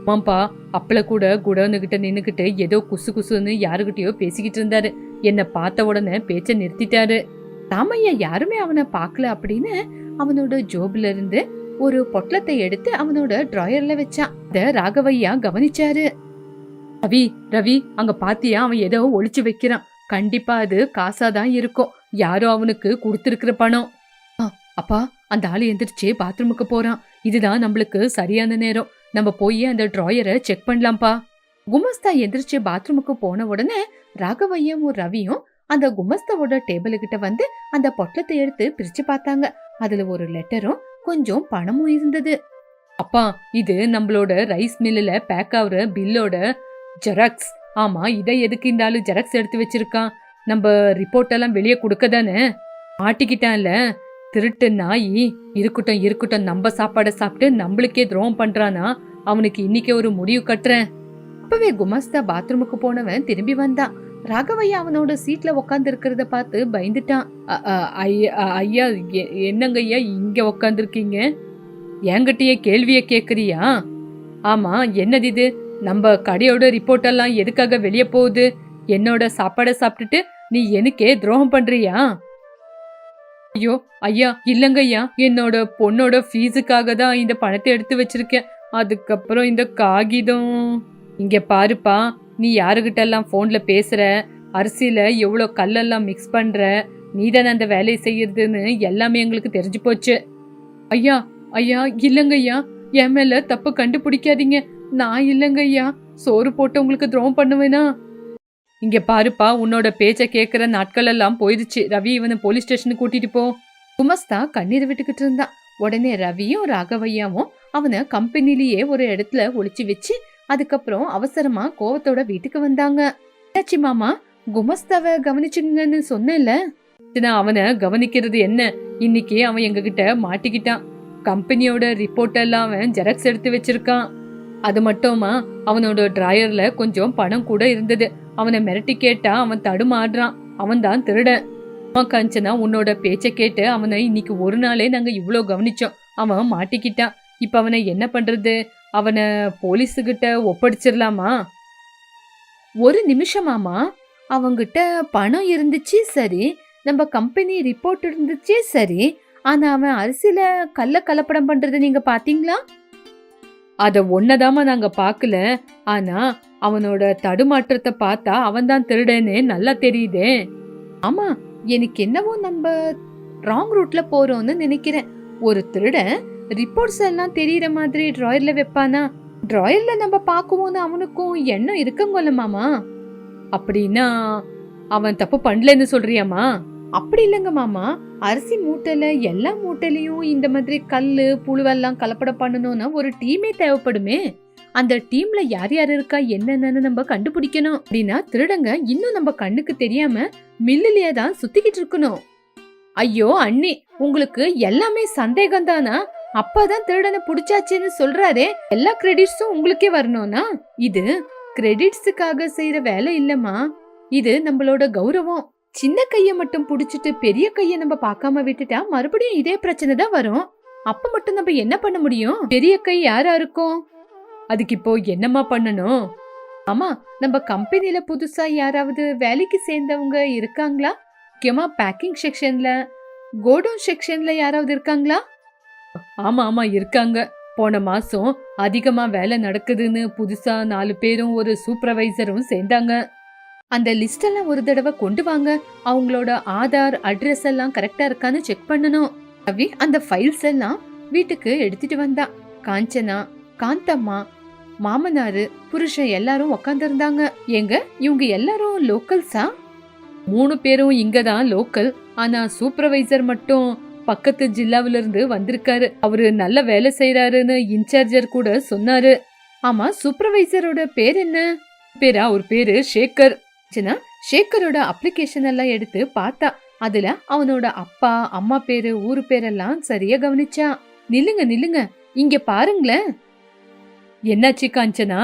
ஆமாப்பா, அப்பள கூட குடோனுகிட்ட நின்னுக்கிட்டு ஏதோ குசு குசுன்னு யாருகிட்டயோ பேசிக்கிட்டு இருந்தாரு. என்ன பார்த்த உடனே பேச்ச நிறுத்திட்டாரு. ராமையா யாருமே அவனை பாக்கல அப்படின்னு அவனோட ஜோப்ல இருந்து ஒரு பொட்டலத்தை எடுத்து அவனோட டிராயர்ல வச்சான். அத ராகவையா கவனிச்சாரு. ரவி, ரவி, அங்க பாத்தியா, அவன் ஏதோ ஒளிச்சு வைக்கிறான். கண்டிப்பா அது காசாதான் இருக்கும். யாரோ அவனுக்கு கொடுத்திருக்கிற பணம். அப்பா, அந்த ஆளு எந்திரிச்சு பாத்ரூமுக்கு போறான். இதுதான் நம்மளுக்கு சரியான நேரம். நம்ம போய் அந்த டிராயரை செக் பண்ணலாம்ப்பா. குமஸ்தா எந்திரிச்சு பாத்ரூமுக்கு போன உடனே ராகவையும் ரவியும் அந்த குமஸ்தாவோட டேபிள் கிட்ட வந்து அந்த பொட்டலத்தை எடுத்து பிரிச்சு பார்த்தாங்க. அதுல ஒரு லெட்டரும் கொஞ்சம் பணமும் இருந்தது. அப்பா, இது நம்மளோட ரைஸ் மில்லுல பேக் ஆகுற பில்லோட ஜெராக்ஸ். ஆமா, இதை எதுக்கு இந்த ஆளு ஜெராக்ஸ் எடுத்து வச்சிருக்கான்? நம்ம ரிப்போர்ட் எல்லாம் வெளியே கொடுக்க தானே. மாட்டிக்கிட்டான்ல திருட்டு நாயி. இருக்கட்டும் இருக்கட்டும், நம்ம சாப்பாடை சாப்பிட்டு நம்மளுக்கே துரோகம் பண்றானா? அவனுக்கு இன்னைக்கே ஒரு முடிவு கட்டுறேன். அப்பவே குமஸ்தா பாத்ரூமுக்கு போனவன் திரும்பி வந்தான். ராகவையா அவனோட சீட்ல உக்காந்து இருக்கிறத பார்த்து பயந்துட்டான். ஐயா, என்னங்க ஐயா இங்க உக்காந்துருக்கீங்க? என்கிட்டயே கேள்விய கேக்குறியா? ஆமா, என்னது இது? நம்ம கடையோட ரிப்போர்ட் எல்லாம் எதுக்காக வெளியே போகுது? என்னோட சாப்பாடை சாப்பிட்டுட்டு நீ எனக்கே துரோகம் பண்றியா? ஐயோ ஐயா, இல்லங்க ஐயா, என்னோட பொண்ணோட ஃபீஸுக்காக தான் இந்த பணத்தை எடுத்து வச்சிருக்கேன். அதுக்கப்புறம் இந்த காகிதம். இங்க பாருப்பா, நீ யாருகிட்ட எல்லாம் போன்ல பேசுற, அரிசியில எவ்வளவு கல்லெல்லாம் மிக்ஸ் பண்ற, நீதானே அந்த வேலையை செய்யறதுன்னு எல்லாமே எங்களுக்கு தெரிஞ்சு போச்சு. ஐயா ஐயா, இல்லங்க ஐயா, என் மேல தப்பு கண்டுபிடிக்காதீங்க. நான் இல்லங்க ஐயா சோறு போட்டு உங்களுக்கு துரோகம் பண்ணுவேனா? இங்க பாருப்பா, உன்னோட பேச்ச கேக்குற நாட்கள் எல்லாம் போயிடுச்சு. ரவி, இவனை போலீஸ் ஸ்டேஷனுக்கு கூட்டிட்டு போ. குமஸ்தா கண்ணீர் விட்டுக்கிட்டு இருந்தான். உடனே ரவியும் ராகவையாவும் அவனை கம்பெனிலேயே ஒரு இடத்துல ஒளிச்சு வச்சு அதுக்கப்புறம் அவசரமா கோவத்தோட வீட்டுக்கு வந்தாங்க. என்னாச்சு மாமா, குமஸ்தாவை கவனிச்சுங்கன்னு சொன்னேன்ல. அவனை கவனிக்கிறது என்ன, இன்னைக்கு அவன் எங்க கிட்ட மாட்டிக்கிட்டான். கம்பெனியோட ரிப்போர்ட் எல்லாம் அவன் ஜெராக்ஸ் எடுத்து வச்சிருக்கான். அது மட்டுமா, அவனோட டிராயர்ல கொஞ்சம் பணம் கூட இருந்தது. அவனை மிரட்டி கேட்டா அவன் தடுமாடுறான். அவன் தான் திருடன். காஞ்சனா, உன்னோட பேச்ச கேட்டு அவனை இன்னைக்கு ஒரு நாளே நாங்க இவ்வளவு கவனிச்சோம். அவன் மாட்டிக்கிட்டான். இப்ப அவனை என்ன பண்றது? அவனை போலீஸுகிட்ட ஒப்படைச்சிடலாமா? ஒரு நிமிஷமாமா, அவங்கிட்ட பணம் இருந்துச்சு சரி, நம்ம கம்பெனி ரிப்போர்ட் இருந்துச்சு சரி, ஆனா அவன் அரிசியில கலப்படம் பண்றத நீங்க பாத்தீங்களா? அத ஒன்னதாம நாங்க பாக்கல. ஆனா அவனோட தடுமாற்றத்தை பார்த்தா அவன் தான் திருடனே நல்லா தெரியுதே. ஆமா, எனக்கு என்னவோ நம்ம ராங் ரூட்ல போறோம்னு நினைக்கிறேன். ஒரு திருடன் ரிப்போர்ட்ஸ் எல்லாம் தெரியற மாதிரி டிராயர்ல வைப்பானா? டிராயர்ல நம்ம பாக்குவோன்னு அவனுக்கும் எண்ணம் இருக்குங்கல்ல மாமா. அப்படின்னா அவன் தப்பு பண்ணலன்னு சொல்றியாமா? அப்படி இல்லங்க மாமா, அரிசி மூட்டையில எல்லா மூட்டையிலயும் இந்த மாதிரி கல்லு புழுவெல்லாம் கலப்படம் பண்ணணும்னா ஒரு டீமே தேவைப்படுமே. அந்த டீம்ல யார் யார் இருக்கா என்னன்னு நம்ம கண்டுபிடிக்கணும். அப்படின்னா திருடங்க இன்னும் நம்ம கண்ணுக்கு தெரியாம மில்லுலயே தான் சுத்திக்கிட்டு இருக்கணும். ஐயோ அண்ணி, உங்களுக்கு எல்லாமே சந்தேகம் தானா? அப்பதான் திருடனை புடிச்சாச்சுன்னு சொல்றாரே, எல்லா கிரெடிட்ஸும் உங்களுக்கே வரணும்னா? இது கிரெடிட்ஸுக்காக செய்யற வேலை இல்லம்மா, இது நம்மளோட கௌரவம். சின்ன கைய மட்டும் புடிச்சிட்டு பெரிய கைய நம்ம பார்க்காம விட்டுட்டா மறுபடியும் இதே பிரச்சனை தான் வரும். அப்ப மட்டும் நம்ம என்ன பண்ண முடியும்? பெரிய கை யாரா இருக்கும்? அதுக்கு இப்போ என்னமா பண்ணணும்? ஆமா, நம்ம கம்பெனில புதுசா யாராவது வேலைக்கு சேர்ந்தவங்க இருக்காங்களா? முக்கியமா பேக்கிங் செக்ஷன்ல, கோடவுன் செக்ஷன்ல யாராவது இருக்காங்களா? ஆமா ஆமா இருக்காங்க. போன மாசம் அதிகமா வேலை நடக்குதுன்னு புதுசா 4 பேரும் ஒரு சூப்பர்வைசரும் சேர்ந்தாங்க. அந்த லிஸ்ட் எல்லாம் ஒரு தடவை கொண்டு வாங்க. அவங்களோட ஆதார் அட்ரஸ் எல்லாம் கரெக்டா இருக்கான்னு செக் பண்ணணும். ரவி அந்த ஃபைல்ஸ் எல்லாம் வீட்டுக்கு எடுத்துட்டு வந்தா. காஞ்சனா, காந்தம்மா, மாமனாரு, புருஷன் எல்லாரும் உக்காந்து இருந்தாங்க. ஏங்க, இவங்க எல்லாரும் லோக்கல்ஸா? 3 பேரும் இங்கதான் லோக்கல். ஆனா சூப்பர்வைசர் மட்டும் பக்கத்து ஜில்லாவில இருந்து வந்திருக்காரு. அவரு நல்ல வேலை செய்யறாருன்னு இன்சார்ஜர் கூட சொன்னாரு. ஆமா, சூப்பர்வைசரோட பேர் என்ன? பேரா? ஒரு பேரு சேகர். சேகரோட அப்ளிகேஷன் எல்லாம் எடுத்து பார்த்தா. அதுல அவனோட அப்பா அம்மா பேரு ஊரு பேரெல்லாம் சரியா கவனிச்சா. நில்லுங்க நில்லுங்க, இங்க பாருங்களேன். என்னாச்சு காஞ்சனா?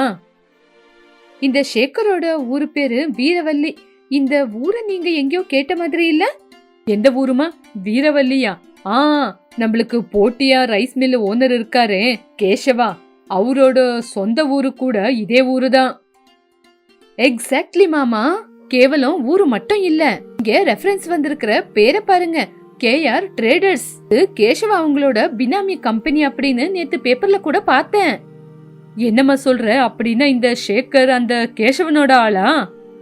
இந்த சேகரோட ஊரு பேரு வீரவல்லி. இந்த ஊரை நீங்க எங்கேயோ கேட்ட மாதிரி இல்ல? எந்த ஊருமா? வீரவல்லியா? நம்மளுக்கு போட்டியா ரைஸ் மில் ஓனர் இருக்காரே கேசவா, அவரோட சொந்த ஊரு கூட இதே ஊருதான். எக்ஸாக்ட்லி மாமா, கேவலம் ஊரு மட்டும் இல்ல, இங்க ரெஃபரன்ஸ் வந்திருக்கிற பேரை பாருங்க. KR traders. கேசவா அவங்களோட பினாமி கம்பெனி அப்படின்னு நேத்து பேப்பர்ல கூட பார்த்தேன். என்னம்மா சொல்ற? அப்படின்னா இந்த சேகர் அந்த கேசவனோட ஆளா?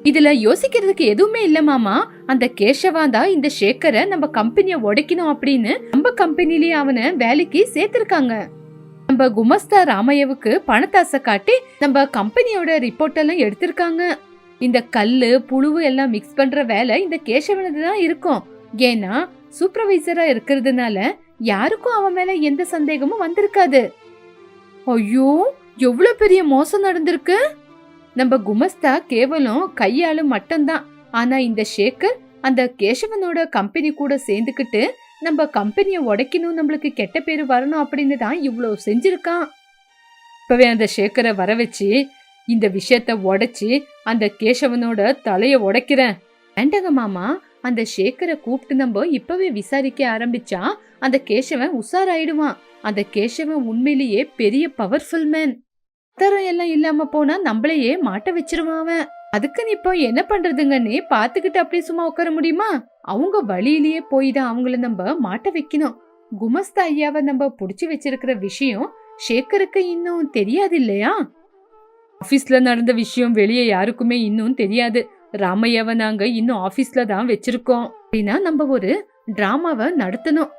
இதுல யோசிக்கிறதுக்கு எதுவுமே இல்ல மாமா. அந்த கேசவா தான் இந்த சேகரை நம்ம கம்பெனிய உடைக்கணும் அப்படின்னு நம்ம கம்பெனிலேயே அவனை வேலைக்கு சேர்த்திருக்காங்க. நம்ம குமஸ்தா ராமையாவுக்கு பணத்தாசை காட்டி நம்ம கம்பெனியோட ரிப்போர்ட் எல்லாம் எடுத்திருக்காங்க. இந்த கல்லு புழுவு எல்லாம் மிக்ஸ் பண்ற வேலை இந்த கேசவனுக்கு தான் இருக்கும். ஏன்னா சூப்பர்வைசரா இருக்கிறதுனால யாருக்கும் அவன் மேல எந்த சந்தேகமும் வந்திருக்காது. ஐயோ, எவ்வளவு பெரிய மோசம் நடந்திருக்கு. நம்ம குமஸ்தா கேவலம் கையாளு மட்டும்தான். ஆனா இந்த சேகர் அந்த கேசவனோட கம்பெனி கூட சேர்ந்துக்கிட்டு நம்ம கம்பெனிய உடைக்கணும், நம்மளுக்கு கெட்ட பேரு வரணும் அப்படின்னு தான் இவ்வளவு செஞ்சிருக்கான். இப்பவே அந்த சேகரை வர வச்சு இந்த விஷயத்த உடைச்சு அந்த கேசவனோட தலைய உடைக்கிறேன். வேண்டங்க மாமா, அந்த சேகரை கூப்பிட்டு நம்ம இப்பவே விசாரிக்க ஆரம்பிச்சா அந்த கேசவன் உஷாராயிடுவான். அந்த கேசவன் உண்மையிலேயே பெரிய பவர்ஃபுல் மேன். தரம் எல்லாம் இல்லாம போனா நம்மளையே மாட்ட வச்சிருவான். அதுக்கு நீ இப்போ என்ன பண்றதுங்கன்னு பாத்துக்கிட்டு அப்படியே சும்மா உட்கார முடியுமா? அவங்க வழியிலேயே போய் தான் அவங்கள நம்ம மாட்ட வைக்கணும். குமஸ்தா ஐயாவை நம்ம புடிச்சு வச்சிருக்கிற விஷயம் சேகருக்கு இன்னும் தெரியாது இல்லையா? ஆபீஸ்ல நடந்த விஷயம் வெளியே யாருக்குமே இன்னும் தெரியாது. ராமையாவை நாங்க இன்னும் ஆபீஸ்ல தான் வச்சிருக்கோம். அப்படின்னா நம்ம ஒரு டிராமாவை நடத்தணும்.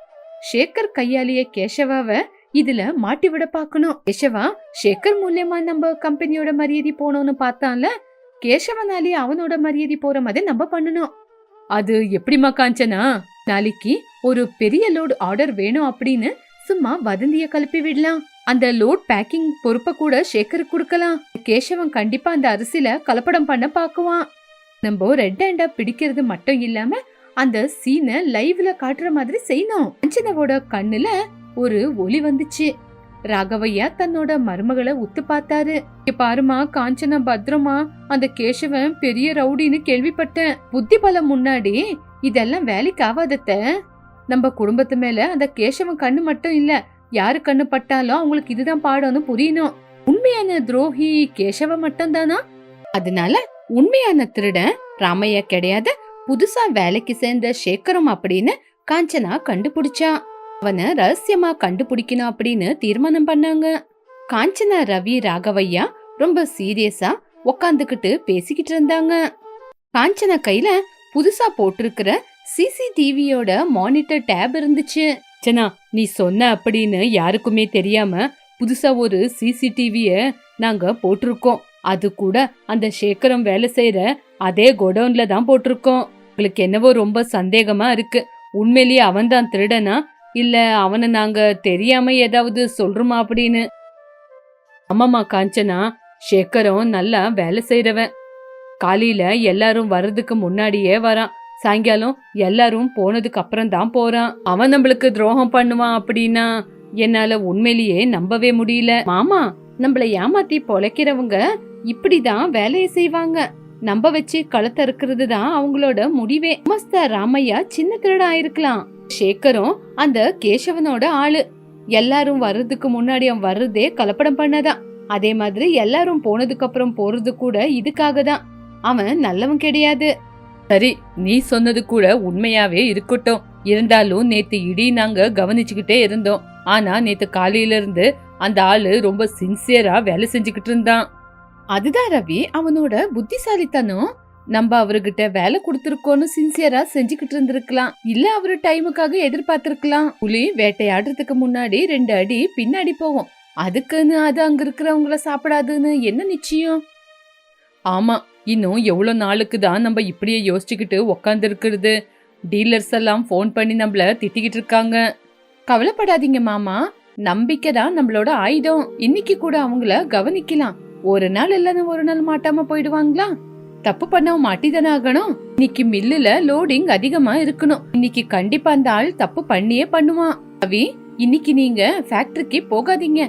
சேகர் கையாலேயே கேசவாவை இதுல மாட்டி விட பாக்கணும். கேசவா சேகர் மூலியமா நம்ம கம்பெனியோட மரியாதை போனோம்னு பார்த்தான்ல, கேசவனாலே அவனோட மரியாதை போற மாதிரி நம்ம பண்ணணும். அது எப்படிமா காஞ்சனா? நாளைக்கு ஒரு பெரிய லோட் ஆர்டர் வேணும் அப்படின்னு சும்மா வதந்திய கலப்பி விடலாம். அந்த லோட் பேக்கிங் பொறுப்பை கூட சேகருக்கு கொடுக்கலாம். கேசவன் கண்டிப்பா அந்த அரிசியில கலப்படம் பண்ண பாக்குவான். நம்ம ரெட் ஹேண்டா பிடிக்கிறது மட்டும் இல்லாம அந்த சீனை லைவ்ல காட்டுற மாதிரி செய்யணும். காஞ்சனாவோட கண்ணுல ஒரு ஒளி வந்துச்சு. ராகவையா தன்னோட மருமகளை உத்து பார்த்தாரு. பாருமா காஞ்சனா பத்திரமா, அந்த கேசவன் பெரிய ரவுடின்னு கேள்விப்பட்டேன். புத்தி பலம் முன்னாடி இதெல்லாம் வேலைக்கு ஆவாதத்த. நம்ம குடும்பத்து மேல அந்த கேசவன் கண்ணு மட்டும் இல்ல, யாரு கண்ணு பட்டாலும் அவங்களுக்கு இதுதான் பாடம்னு புரியணும். உண்மையான துரோகி கேசவ மட்டும் தானா? அதனால உண்மையான திருடன் ராமையா கிடையாது, புதுசா வேலைக்கு சேர்ந்த சேகரம் அப்படின்னு காஞ்சனா கண்டுபிடிச்சா. அவனை ரகசியமா கண்டுபிடிக்கணும் அப்படின்னு தீர்மானம் பண்ணாங்க. காஞ்சனா, ரவி, ராகவையா ரொம்ப சீரியஸா உக்காந்துக்கிட்டு பேசிக்கிட்டு இருந்தாங்க. காஞ்சனா கையில புதுசா போட்டிருக்கிற சிசிடிவியோட மானிட்டர் டேப் இருந்துச்சு. சனா, நீ சொன்ன அப்படின்னு யாருக்குமே தெரியாம புதுசா ஒரு சிசிடிவிய நாங்க போட்டிருக்கோம். அது கூட அந்த சேகரம் வேலை செய்யற அதே கோடவுன்ல தான் போட்டிருக்கோம். உங்களுக்கு என்னவோ ரொம்ப சந்தேகமா இருக்கு. உண்மையிலேயே அவன் தான் திருடனா இல்ல அவனை நாங்க தெரியாம ஏதாவது சொல்றோமா அப்படின்னு? ஆமாமா காஞ்சனா, சேகரம் நல்லா வேலை செய்யறவன். காலையில எல்லாரும் வர்றதுக்கு முன்னாடியே வரான், சாயங்காலம் எல்லாரும் போனதுக்கு அப்புறம் தான் போறான். அவன் நம்மளுக்கு துரோகம் பண்ணுவான் அப்படின்னா என்னால உண்மையிலேயே நம்பவே முடியல. மாமா, நம்மள ஏமாத்தி பொழைக்கிறவங்க இப்படிதான் வேலையை செய்வாங்க. நம்ப வச்சு களத்தை இருக்கிறது தான் அவங்களோட முடிவே. குமஸ்தா ராமையா சின்ன திருடா இருக்கலாம், சேகரும் அந்த கேசவனோட ஆளு. எல்லாரும் வர்றதுக்கு முன்னாடி அவன் வர்றதே கலப்படம் பண்ணதான். அதே மாதிரி எல்லாரும் போனதுக்கு அப்புறம் போறது கூட இதுக்காக தான். அவன் நல்லவன் கிடையாது. சரி, நீ சொன்னது கூட உண்மையாவே இருக்கட்டும். இருந்தாலும் நேத்து இடி நாங்க கவனிச்சுக்கிட்டே இருந்தோம். ஆனா நேத்து காலையில இருந்து அந்த ஆளு ரொம்ப சின்சியரா வேலை செஞ்சுக்கிட்டு இருந்தான். அதுதான் ரவி, அவனோட புத்திசாலித்தனம். நம்ம அவர்கிட்ட வேலை கொடுத்துருக்கோன்னு சின்சியரா செஞ்சுக்கிட்டு இருந்திருக்கலாம். இல்ல அவரு டைமுக்காக எதிர்பார்த்திருக்கலாம். புலி வேட்டையாடுறதுக்கு முன்னாடி 2 அடி பின்னாடி போகும். அதுக்குன்னு அது அங்க இருக்கிறவங்கள சாப்பிடாதுன்னு என்ன நிச்சயம்? ஆமா, இன்னும் எவ்வளவு நாளுக்கு தான் நம்ம இப்படியே யோசிச்சுக்கிட்டு உக்காந்து இருக்கிறது? டீலர்ஸ் எல்லாம் போன் பண்ணி நம்மள திட்டிக்கிட்டு இருக்காங்க. கவலைப்படாதீங்க மாமா, நம்பிக்கை தான் நம்மளோட ஆயுதம். இன்னைக்கு கூட அவங்கள கவனிக்கலாம். ஒரு நாள் இல்லன்னு ஒரு நாள் மாட்டாம போயிடுவாங்களா? தப்பு பண்ண மாட்டிதானே ஆகணும். இன்னைக்கு மில்லுல லோடிங் அதிகமா இருக்கணும். இன்னைக்கு கண்டிப்பா அந்த ஆள் தப்பு பண்ணியே பண்ணுவான். ரவி, இன்னைக்கு நீங்க ஃபேக்டரிக்கு போகாதீங்க.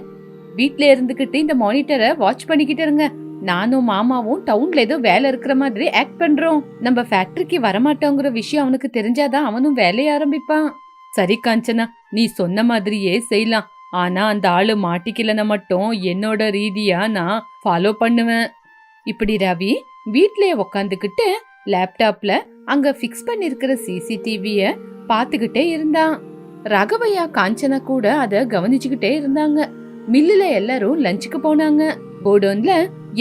வீட்ல இருந்துகிட்டு இந்த மானிட்டரை வாட்ச் பண்ணிக்கிட்டு இருங்க. நானும் மாமாவும் டவுன்ல ஏதோ வேலை இருக்கிற மாதிரி ஆக்ட் பண்றோம். நம்ம ஃபேக்டரிக்கு வரமாட்டோங்கிற விஷயம் அவனுக்கு தெரிஞ்சாதான் அவனும் வேலைய ஆரம்பிப்பான். சரி காஞ்சனா, நீ சொன்ன மாதிரியே செய்யலாம். ஆனா அந்த ஆளு மாட்டிக்கலன்னா மட்டும் என்னோட ரீதியா நான் ஃபாலோ பண்ணுவேன். இப்படி ரவி வீட்லயே உக்காந்துக்கிட்டு லேப்டாப்ல அங்க பிக்ஸ் பண்ணிருக்கிற சிசிடிவிய பாத்துக்கிட்டே இருந்தான். ராகவையா, காஞ்சனா கூட அத கவனிச்சுக்கிட்டே இருந்தாங்க. மில்லுல எல்லாரும் லஞ்சுக்கு போனாங்க. கோடவுன்ல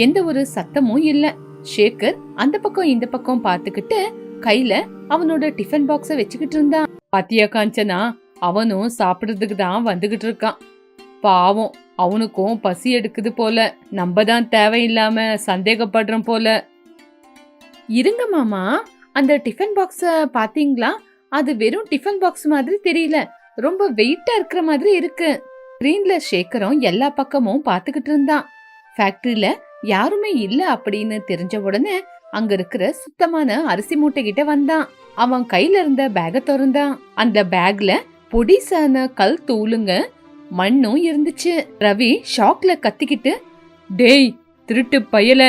எந்த ஒரு சத்தமும் இல்ல. சேகர் அந்த பக்கம் இந்த பக்கம் பாத்துக்கிட்டு கையில அவனோட டிஃபன் பாக்ஸ வச்சுக்கிட்டு இருந்தான். பாத்தியா காஞ்சனா, அவனும் சாப்பிடுறதுக்கு தான் வந்துகிட்டு இருக்கான். பாவம், அவனுக்கும் பசி எடுக்குது போல. நம்ம தான் தேவையில்லாம சந்தேகப்படுறோம் போல. இருங்க மாமா, அந்த டிஃபன் பாக்ஸ பாத்தீங்களா? அது வெறும் டிஃபன் பாக்ஸ் மாதிரி தெரியல, ரொம்ப வெயிட்டா இருக்கிற மாதிரி இருக்கு. ஸ்கிரீன்ல சேகரும் எல்லா பக்கமும் பாத்துக்கிட்டு இருந்தான். ஃபேக்டரியில யாருமே இல்ல அப்படின்னு தெரிஞ்ச உடனே அங்க இருக்கிற சுத்தமான அரிசி மூட்டை கிட்ட வந்தான். அவன் கையில இருந்த பேக திறந்தான். அந்த பேக்ல பொடிசான கல் தூளுங்க மண்ணும் இருந்துச்சு. ரவி ஷாக்ல கத்திக்கிட்டு, டேய் திருட்டு பயல,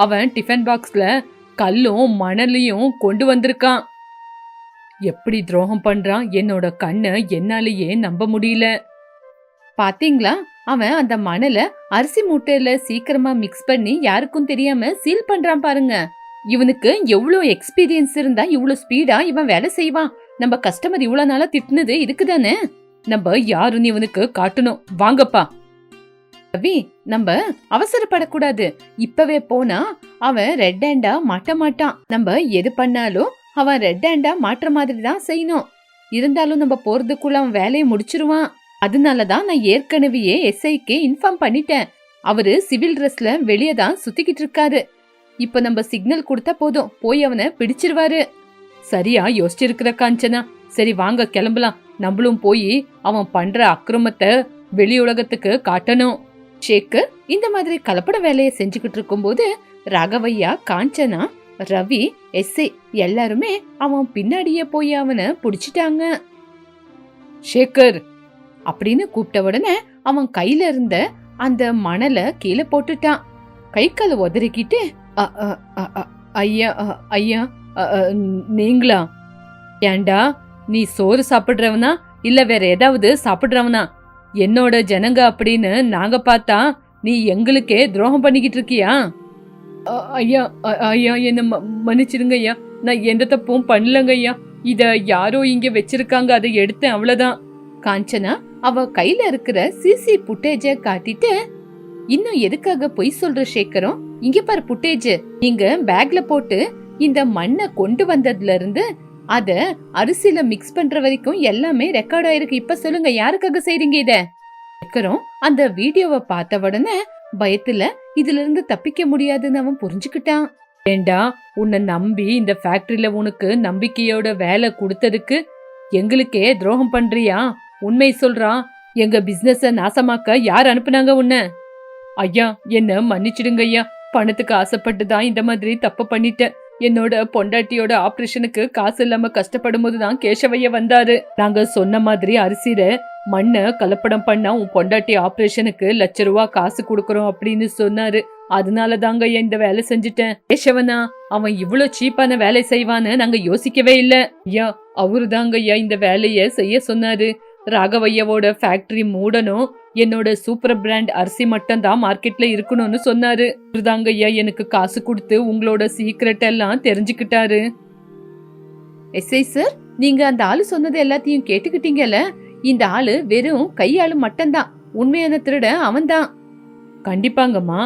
அவன் டிஃபன் பாக்ஸ்ல கல்லும் மணலையும் கொண்டு வந்திருக்கான். எப்படி துரோகம் பண்றான், என்னோட கண்ணை என்னாலேயே நம்ப முடியல. பாத்தீங்களா, அவன் அந்த மணல அரிசி மூட்டையில சீக்கிரமா மிக்ஸ் பண்ணி யாருக்கும் தெரியாம சீல் பண்றான் பாருங்க. இவனுக்கு எவ்வளவு எக்ஸ்பீரியன்ஸ் இருந்தா இவ்வளவு ஸ்பீடா இவன் வேலை செய்வான். நம்ம கஸ்டமர் இவ்வளவு நாளா திட்டுனது இதுக்குதானே. நம்ம யாருன்னு இவனுக்கு காட்டணும். வாங்கப்பா. ரவி, நம்ம அவசரப்படக்கூடாது. இப்பவே போனா அவன் ரெட் ஹேண்டா மாட்ட மாட்டான். நம்ம எது பண்ணாலும் அவன் ரெட் ஹேண்டா மாற்ற மாதிரி தான் செய்யணும். இருந்தாலும் நம்ம போறதுக்குள்ள அவன் வேலையை முடிச்சிருவான். அதனாலதான் நான் ஏற்கனவே எஸ்ஐக்கு இன்ஃபார்ம் பண்ணிட்டேன். அவரு சிவில் ட்ரெஸ்ல வெளியே தான் சுத்திக்கிட்டு இருக்காரு. இப்ப நம்ம சிக்னல் கொடுத்தா போதும், போய் அவனை பிடிச்சிருவாரு. சரியா யோசிச்சிருக்கிற காஞ்சனா. சரி வாங்க கிளம்பலாம். நம்மளும் போய் அவன் பண்ற அக்கிரமத்தை வெளி உலகத்துக்கு காட்டணும். ஷேகர் இந்த மாதிரி கலப்பட வேலையை செஞ்சுக்கிட்டு இருக்கும் போது ராகவையா, காஞ்சனா, ரவி, எஸ்ஐ எல்லாருமே அவன் பின்னாடியே போய் அவனை புடிச்சிட்டாங்க. ஷேகர் அப்படின்னு கூப்பிட்ட உடனே அவன் கையில இருந்த அந்த மணலை கீழே போட்டுட்டான். கை கால உதறிக்கிட்டு, ஐயா ஐயா, நீங்களா? ஏண்டா, நீ சோறு சாப்பிடுறவனா இல்ல வேற ஏதாவது சாப்பிடுறவனா? என்னோட ஜனங்க அப்படின்னு நாங்க பார்த்தா நீ எங்களுக்கே துரோகம் பண்ணிக்கிட்டு இருக்கியா? ஐயா ஐயா, என்ன மன்னிச்சிருங்க ஐயா, நான் எந்த தப்பும் பண்ணலங்க ஐயா. இத யாரோ இங்க வச்சிருக்காங்க, அதை எடுத்தேன், அவ்வளவுதான். காஞ்சனா அவ கையில இருக்கிற சிசி புட்டேஜ காட்டிட்டு, இன்னும் எதுக்காக பொய் சொல்ற ஷேகரும்? இங்க பாரு புட்டேஜ், நீங்க பேக்ல போட்டு இந்த மண்ணை கொண்டு வந்ததுல இருந்து அத அரிசியில மிக்ஸ் பண்ற வரைக்கும் எல்லாமே ரெக்கார்ட் ஆயிருக்கு. இப்ப சொல்லுங்க, யாருக்காக செய்றீங்க இத? ஷேகரும் அந்த வீடியோவை பார்த்த உடனே பயத்துல இதுல இருந்து தப்பிக்க முடியாதுன்னு அவன் புரிஞ்சுக்கிட்டான். ஏண்டா, உன்னை நம்பி இந்த ஃபேக்டரியில உனக்கு நம்பிக்கையோட வேலை கொடுத்ததுக்கு எங்களுக்கே துரோகம் பண்றியா? உண்மை சொல்றான். எங்க பிசினஸ நாசமாக்க யார் அனுப்புனாங்க உன்ன? ஐயா, என்ன மன்னிச்சிடுங்க ஐயா. பணத்துக்கு ஆசைப்பட்டுதான் இந்த மாதிரி தப்பு பண்ணிட்டேன். என்னோட பொண்டாட்டியோட ஆபரேஷனுக்கு காசு இல்லாம கஷ்டப்படும் போதுதான் கேசவைய வந்தாரு. நாங்க சொன்ன மாதிரி அரிசியில மண்ணை கலப்படம் பண்ணா உன் பொண்டாட்டி ஆபரேஷனுக்கு ₹1,00,000 காசு கொடுக்கறோம் அப்படின்னு சொன்னாரு. அதனால தாங்க இந்த வேலை செஞ்சுட்டேன். கேசவனா, அவன் இவ்வளவு சீப்பான வேலை செய்வான்னு நாங்க யோசிக்கவே இல்ல. ஐயா, அவரு தாங்க ஐயா இந்த வேலைய செய்ய சொன்னாரு. ராகவையாவோட ஃபேக்டரி மூடணும், என்னோட சூப்பர் பிராண்ட் அரிசி மட்டும் தான் மார்க்கெட்ல இருக்கணும்னு சொன்னாரு. தாங்க ஐயா எனக்கு காசு கொடுத்து உங்களோட சீக்ரெட் எல்லாம் தெரிஞ்சுக்கிட்டாரு. எஸ்ஐ சார், நீங்க அந்த ஆளு சொன்னது எல்லாத்தையும் கேட்டுக்கிட்டீங்கல்ல? இந்த ஆளு வெறும் கையாளு மட்டும்தான். உண்மையான திருட அவன்தான். கண்டிப்பாங்கம்மா.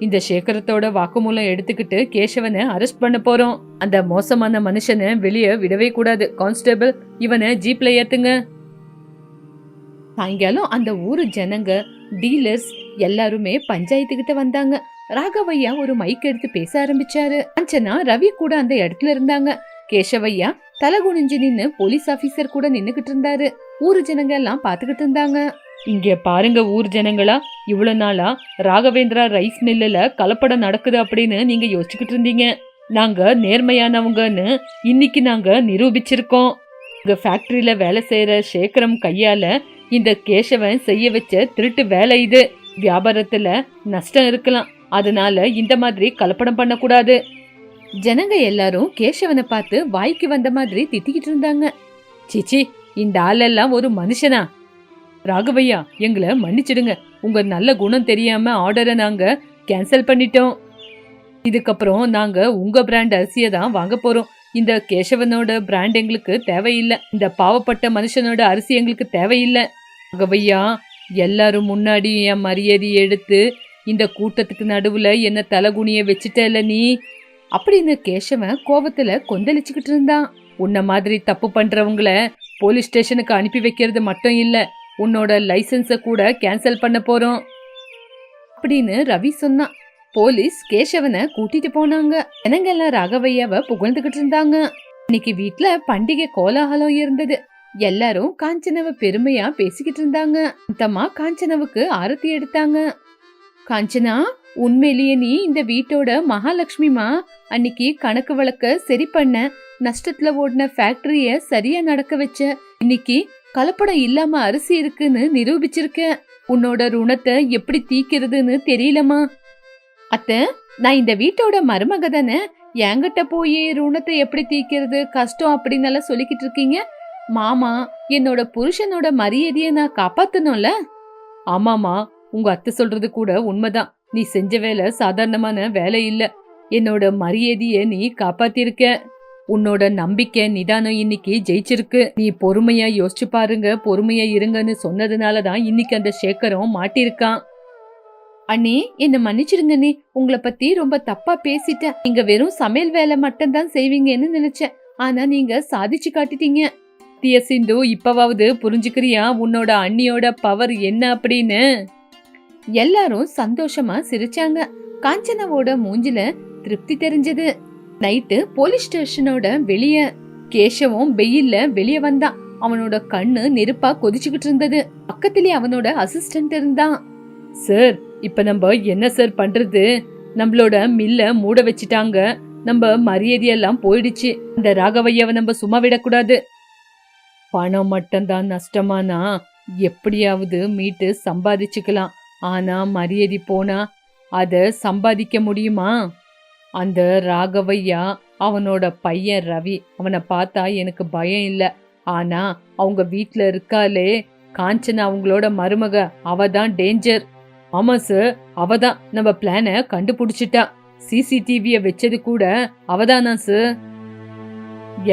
இந்த சேகரத்தோட வாக்குமூலம் எடுத்துக்கிட்டு கேசவனை அரெஸ்ட் பண்ண போறோம். அந்த மோசமான மனுஷனை வெளியே விடவே கூடாது. கான்ஸ்டபிள், இவனை ஜீப்ல ஏத்துங்க. சாயங்காலம் அந்த ஊரு ஜனங்க, டீலர்ஸ் எல்லாருமே பஞ்சாயத்துக்கிட்ட வந்தாங்க. ராகவையா ஒரு மைக் எடுத்து பேச ஆரம்பிச்சாரு. காஞ்சனா, ரவி கூட அந்த இடத்துல இருந்தாங்க. கேசவையா தலை குனிஞ்சு நின்னு போலீஸ் ஆபீசர் கூட நின்னுகிட்டு இருந்தாரு. ஊரு ஜனங்க எல்லாம் பாத்துக்கிட்டு இருந்தாங்க. இங்க பாருங்க ஊர் ஜனங்களா, இவ்வளவு நாளா ராகவேந்திரா ரைஸ் மில்லுல கலப்படம் நடக்குது அப்படின்னு நீங்க யோசிச்சுக்கிட்டு இருந்தீங்க. நாங்க நேர்மையானவங்கன்னு இன்னைக்கு நாங்க நிரூபிச்சிருக்கோம். இங்க ஃபேக்டரியில வேலை செய்யற சேகரம் கையால இந்த கேசவன் செய்ய வச்ச திருட்டு வேலை இது. வியாபாரத்துல நஷ்டம் இருக்கலாம், அதனால இந்த மாதிரி கலப்படம் பண்ண கூடாது. ஜனங்க எல்லாரும் கேசவனை பார்த்து வாய்க்கு வந்த மாதிரி திட்டிக்கிட்டு இருந்தாங்க. சிச்சி, இந்த ஆளெல்லாம் ஒரு மனுஷனா? ராகவையா, எங்களை மன்னிச்சிடுங்க. உங்க நல்ல குணம் தெரியாம ஆர்டரை நாங்க கேன்சல் பண்ணிட்டோம். இதுக்கப்புறம் நாங்க உங்க பிராண்ட் அரிசியை தான் வாங்க போறோம். இந்த கேசவனோட பிராண்ட் எங்களுக்கு தேவையில்லை. இந்த பாவப்பட்ட மனுஷனோட அரிசி எங்களுக்கு தேவையில்லை. ராகவையா, எல்லாரும் முன்னாடி என் மரியாதையை எடுத்து இந்த கூட்டத்துக்கு நடுவுல என்ன தலகுனிய வச்சுட்டல நீ அப்படின்னு கேசவன் கோபத்துல கொந்தளிச்சுக்கிட்டு இருந்தான். உன்ன மாதிரி தப்பு பண்றவங்கள போலீஸ் ஸ்டேஷனுக்கு அனுப்பி வைக்கிறது மட்டும் இல்ல, உன்னோட லைசன்ஸ கூட கேன்சல் பண்ண போறோம் அப்படின்னு ரவி சொன்னான். போலீஸ் கேசவனை கூட்டிட்டு போனாங்க. ஜனங்கெல்லாம் ராகவையாவ புகழ்ந்துகிட்டு இருந்தாங்க. இன்னைக்கு வீட்ல பண்டிகை கோலாகலம் இருந்தது. எல்லாரும் காஞ்சனாவ பெருமையா பேசிக்கிட்டு இருந்தாங்க. அந்தம்மா காஞ்சனாவுக்கு ஆரத்தி எடுத்தாங்க. காஞ்சனா, உண்மையிலேயே நீ இந்த வீட்டோட மகாலட்சுமிமா. அன்னைக்கு கணக்கு வழக்க சரி பண்ண, நஷ்டத்துல ஓடின ஃபேக்டரிய சரியா நடக்க வச்ச, இன்னைக்கு கலப்படம் இல்லாம அரிசி இருக்குன்னு நிரூபிச்சிருக்க. உன்னோட ருணத்தை எப்படி தீக்கிறதுன்னு தெரியலமா. அத்த, நான் இந்த வீட்டோட மருமக தானே, என்கிட்ட போய் ருணத்தை எப்படி தீக்கிறது கஷ்டம் அப்படின்னு சொல்லிக்கிட்டு இருக்கீங்க. மாமா, என்னோட புருஷனோட மரியாதைய நான் காப்பாத்தணும்ல. ஆமாமா, உங்க அத்தை சொல்றது கூட உண்மைதான். நீ செஞ்ச வேலை சாதாரணமான வேலை இல்ல. என்னோட மரியாதைய நீ காப்பாத்திருக்க. உன்னோட நம்பிக்கை நிதானம் இன்னைக்கு ஜெயிச்சிருக்கு. நீ பொறுமையா யோசிச்சு பாருங்க, பொறுமையா இருங்கன்னு சொன்னதுனாலதான் இன்னைக்கு அந்த சேகரம் மாட்டிருக்கான். அண்ணே, என்ன மன்னிச்சிருங்கண்ணே, உங்களை பத்தி ரொம்ப தப்பா பேசிட்டேன். நீங்க வெறும் சமையல் வேலை மட்டும்தான் செய்வீங்கன்னு நினைச்சேன். ஆனா நீங்க சாதிச்சு காட்டிட்டீங்க. சிந்து, இப்பவாவது புரிஞ்சுக்கிறியா உன்னோட அண்ணியோட பவர் என்ன அப்படின்னு? எல்லாரும் சந்தோஷமா சிரிச்சாங்க. காஞ்சனாவோட மூஞ்சில திருப்தி தெரிஞ்சது. நைட்டு போலீஸ் ஸ்டேஷனோட வெளிய கேசவும் வெயில்ல வெளிய வந்தான். அவனோட கண்ணு நெருப்பா கொதிச்சுக்கிட்டு இருந்தது. பக்கத்திலே அவனோட அசிஸ்டன்ட் இருந்தான். சார், இப்ப நம்ம என்ன சார் பண்றது? நம்மளோட மில்ல மூட வச்சிட்டாங்க. நம்ம மரியாதையெல்லாம் போயிடுச்சு. இந்த ராகவையாவை நம்ம சும்மா விடக்கூடாது. பணம் மட்டும்தான் நஷ்டமானா எப்படியாவது மீட்டு சம்பாதிச்சுக்கலாம். ஆனா மரியாதை போனா அத சம்பாதிக்க முடியுமா? அந்த ராகவையா, அவனோட பையன் ரவி, அவனை பார்த்தா எனக்கு பயம் இல்ல. ஆனா அவங்க வீட்ல இருக்காளே காஞ்சனா, அவங்களோட மருமக, அவதான் டேஞ்சர். ஆமா சார், அவதான் நம்ம பிளான கண்டுபிடிச்சிட்டா. சிசிடிவிய வச்சது கூட அவதானா சார்.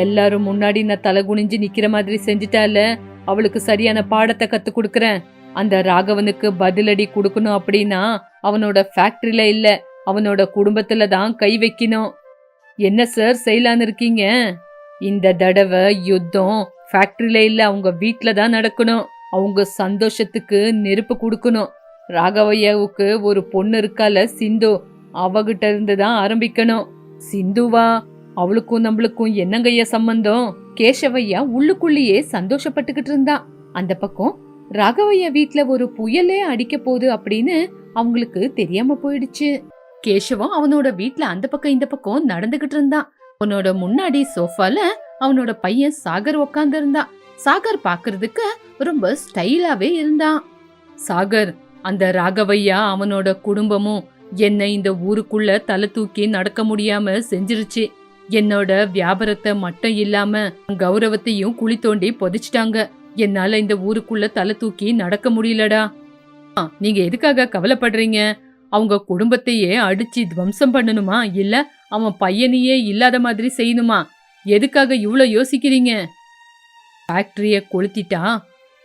எல்லாரும் முன்னாடி நான் தலை குனிஞ்சு நிக்கிற மாதிரி செஞ்சுட்டால, அவளுக்கு சரியான பாடத்தை கத்து கொடுக்கறேன். அந்த ராகவனுக்கு பதிலடி கொடுக்கணும் அப்படின்னா அவனோட ஃபேக்டரியில இல்ல, அவனோட குடும்பத்துல தான் கை வைக்கணும். என்ன சார் செய்யலான்னு இருக்கீங்க? இந்த தடவை யுத்தம் ஃபேக்டரியில இல்ல, அவங்க வீட்ல தான் நடக்கணும். அவங்க சந்தோஷத்துக்கு நெருப்பு கொடுக்கணும். ராகவையாவுக்கு ஒரு பொண்ணு இருக்கால, சிந்து, அவகிட்ட இருந்து தான் ஆரம்பிக்கணும். சிந்துவா? அவளுக்கும் நம்மளுக்கும் என்னங்கய்யா சம்பந்தம்? கேசவையா உள்ளுக்குள்ளேயே சந்தோஷப்பட்டுக்கிட்டு இருந்தா. அந்த பக்கம் ராகவையா வீட்ல ஒரு புயலே அடிக்க போகுது அப்படின்னு அவங்களுக்கு தெரியாம போயிடுச்சு. கேசவம் அவனோட வீட்ல அந்த பக்கம் இந்த பக்கம் நடந்துகிட்டு இருந்தான். அவனோட முன்னாடி சோஃபால அவனோட பையன் சாகர் உக்காந்து இருந்தான். சாகர் பாக்குறதுக்கு ரொம்ப ஸ்டைலாவே இருந்தான். சாகர், அந்த ராகவையா அவனோட குடும்பமும் என்னை இந்த ஊருக்குள்ள தலை தூக்கி நடக்க முடியாம செஞ்சிருச்சு. என்னோட வியாபாரத்தை மட்டும் இல்லாம கௌரவத்தையும் குழி தோண்டி புதைச்சிட்டாங்க. என்னால இந்த ஊருக்குள்ள தலை தூக்கி நடக்க முடியலடா. நீங்க எதுக்காக கவலைப்படுறீங்க? அவங்க குடும்பத்தையே அடிச்சு துவம்சம் பண்ணணுமா, இல்ல அவன் பையனையே இல்லாத மாதிரி செய்யணுமா? எதுக்காக இவ்வளோ யோசிக்கிறீங்க? ஃபேக்டரிய கொளுத்திட்டா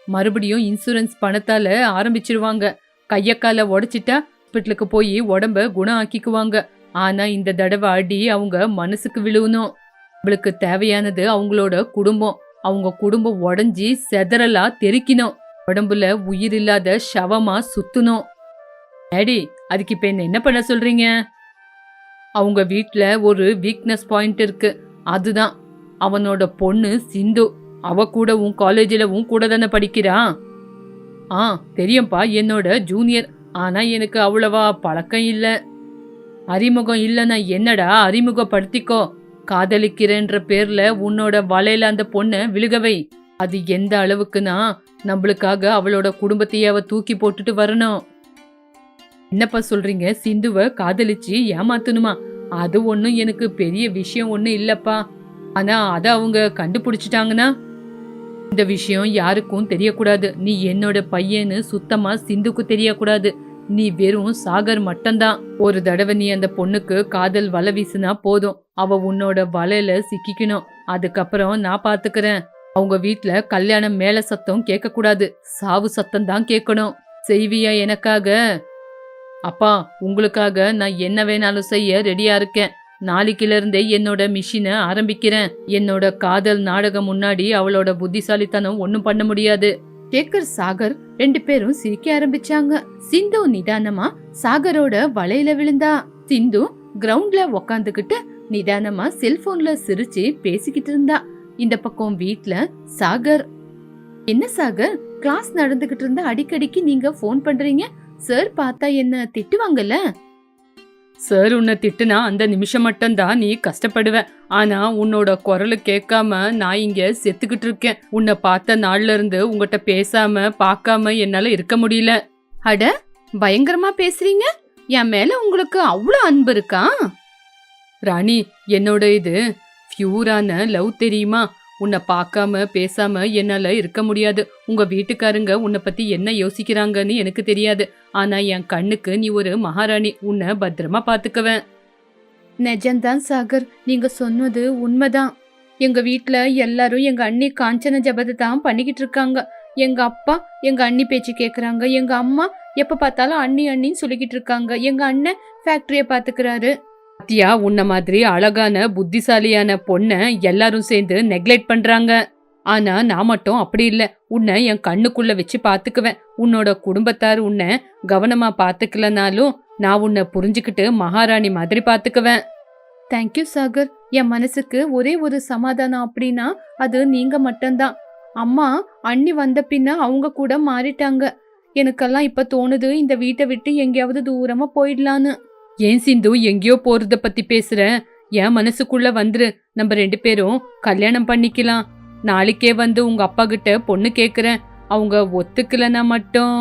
மறுபடியும் இன்சூரன்ஸ் பணத்தால ஆரம்பிச்சிருவாங்க. கையக்கால உடைச்சிட்டா ஹாஸ்பிட்டலுக்கு போய் உடம்ப குணம் ஆக்கிக்குவாங்க. ஆனா இந்த தடவை அடி அவங்க மனசுக்கு விழுவணும். அவளுக்கு தேவையானது அவங்களோட குடும்பம். அவங்க குடும்பம் உடஞ்சி செதறலா தெறிக்கணும். உடம்புல உயிர் இல்லாத சவமா சுத்தணும். டேடி, அதுக்கு இப்ப என்ன பண்ண சொல்றீங்க? அவங்க வீட்ல ஒரு வீக்னஸ் பாயிண்ட் இருக்கு. அதுதான் அவனோட பொண்ணு சிந்து. அவ கூட உன் காலேஜில் உன் கூட தானே படிக்கிறா? தெரியும்பா, என்னோட ஜூனியர். ஆனா எனக்கு அவ்வளவா பழக்கம் இல்ல. அறிமுகம் இல்லைன்னா என்னடா, அறிமுகப்படுத்திக்கோ. காதலிக்கிறேன்ற பேர்ல உன்னோட வலையில அந்த பொண்ணை விழுகவை. அது எந்த அளவுக்குன்னா நம்மளுக்காக அவளோட குடும்பத்தையே அவ தூக்கி போட்டுட்டு வரணும். என்னப்பா சொல்றீங்க? சிந்துவ காதலிச்சு ஏமாத்தணுமா? அது ஒன்னும் எனக்கு பெரிய விஷயம் ஒன்னும் இல்லப்பா. ஆனா அத அவங்க கண்டுபிடிச்சிட்டாங்கன்னா இந்த விஷயம் யாருக்கும் தெரியக்கூடாது. நீ என்னோட பையன்னு சுத்தமா சிந்துக்கு தெரியக்கூடாது. நீ வெறும் சாகர் மட்டும்தான். ஒரு தடவை நீ அந்த பொண்ணுக்கு காதல் வலை வீசுனா போதும், அவ உன்னோட வலையில சிக்கிக்கணும். அதுக்கப்புறம் நான் பாத்துக்கிறேன். அவங்க வீட்ல கல்யாணம் மேல சத்தம் கேட்க கூடாது, சாவு சத்தம் தான் கேட்கணும். செய்வியா எனக்காக? அப்பா, உங்களுக்காக நான் என்ன வேணாலும் செய்ய ரெடியா இருக்கேன். நாளைக்குல இருந்தே என்னோட மிஷினை ஆரம்பிக்கிறேன். என்னோட காதல் நாடகம் முன்னாடி அவளோட புத்திசாலித்தனம் ஒன்னும் பண்ண முடியாது. சேகர் சாகர் 2 பேரும் சிரிக்க ஆரம்பிச்சாங்க. சிந்து நிதானமா சாகரோட வலையில விழுந்தா. சிந்து கிரவுண்ட்ல உக்காந்துகிட்டு நிதானமா செல்போன்ல சிரிச்சு பேசிக்கிட்டு இருந்தா. இந்த பக்கம் வீட்ல சாகர், என்ன சாகர், கிளாஸ் நடந்துகிட்டு இருந்தா அடிக்கடிக்கு நீங்க போன் பண்றீங்க? சார் பார்த்தா என்ன திட்டுவாங்கல்ல? சார் உன்னை திட்டுனா அந்த நிமிஷம் மட்டும்தான் நீ கஷ்டப்படுவ. ஆனா உன்னோட குரலு கேட்காம நான் இங்க செத்துக்கிட்டு இருக்கேன். உன்னை பார்த்த நாள்ல இருந்து உங்ககிட்ட பேசாம பார்க்காம என்னால இருக்க முடியல. அட, பயங்கரமா பேசுறீங்க. என் மேல உங்களுக்கு அவ்வளவு அன்பு இருக்கா? ராணி, என்னோட இது பியூரான லவ் தெரியுமா? உன்னை பார்க்காம பேசாம என்னால இருக்க முடியாது. உங்க வீட்டுக்காரங்க உன்னை பத்தி என்ன யோசிக்கிறாங்கன்னு எனக்கு தெரியாது. ஆனா என் கண்ணுக்கு நீ ஒரு மகாராணி. உன்னை பத்திரமா பாத்துக்குவேன். நிஜம்தான் சாகர், நீங்க சொன்னது உண்மைதான். எங்க வீட்ல எல்லாரும் எங்க அண்ணி காஞ்சன ஜபத்தை தான் பண்ணிக்கிட்டு இருக்காங்க. எங்க அப்பா எங்க அண்ணி பேச்சு கேக்குறாங்க. எங்க அம்மா எப்ப பார்த்தாலும் அண்ணி அண்ணின்னு சொல்லிக்கிட்டு இருக்காங்க. எங்க அண்ணன் ஃபேக்டரிய பாத்துக்கிறாரு. பாத்தியா, உன்ன மாதிரி அழகான புத்திசாலியான பொண்ண எல்லாரும் சேர்ந்து நெக்லெக்ட் பண்றாங்க. ஆனா நான் மட்டும் அப்படி இல்ல. உன்னை என் கண்ணுக்குள்ள வச்சு பாத்துக்குவேன். உன்னோட குடும்பத்தார் உன்னை கவனமா பாத்துக்கலனாலும் நான் உன்னை புரிஞ்சுக்கிட்டு மகாராணி மாதிரி பாத்துக்குவேன். தேங்க்யூ சாகர். என் மனசுக்கு ஒரே ஒரு சமாதானம் அப்படின்னா அது நீங்க மட்டும்தான். அம்மா அண்ணி வந்த பின்ன அவங்க கூட மாறிட்டாங்க. எனக்கெல்லாம் இப்ப தோணுது இந்த வீட்டை விட்டு எங்கேயாவது தூரமா போயிடலான்னு. ஏன் சிந்து எங்கேயோ போறத பத்தி பேசுற? என் மனசுக்குள்ள வந்துரு. நம்ம 2 பேரும் கல்யாணம் பண்ணிக்கலாம். நாளைக்கே வந்து உங்க அப்பா கிட்ட பொண்ணு கேக்குறேன். அவங்க ஒத்துக்கலனா மட்டும்.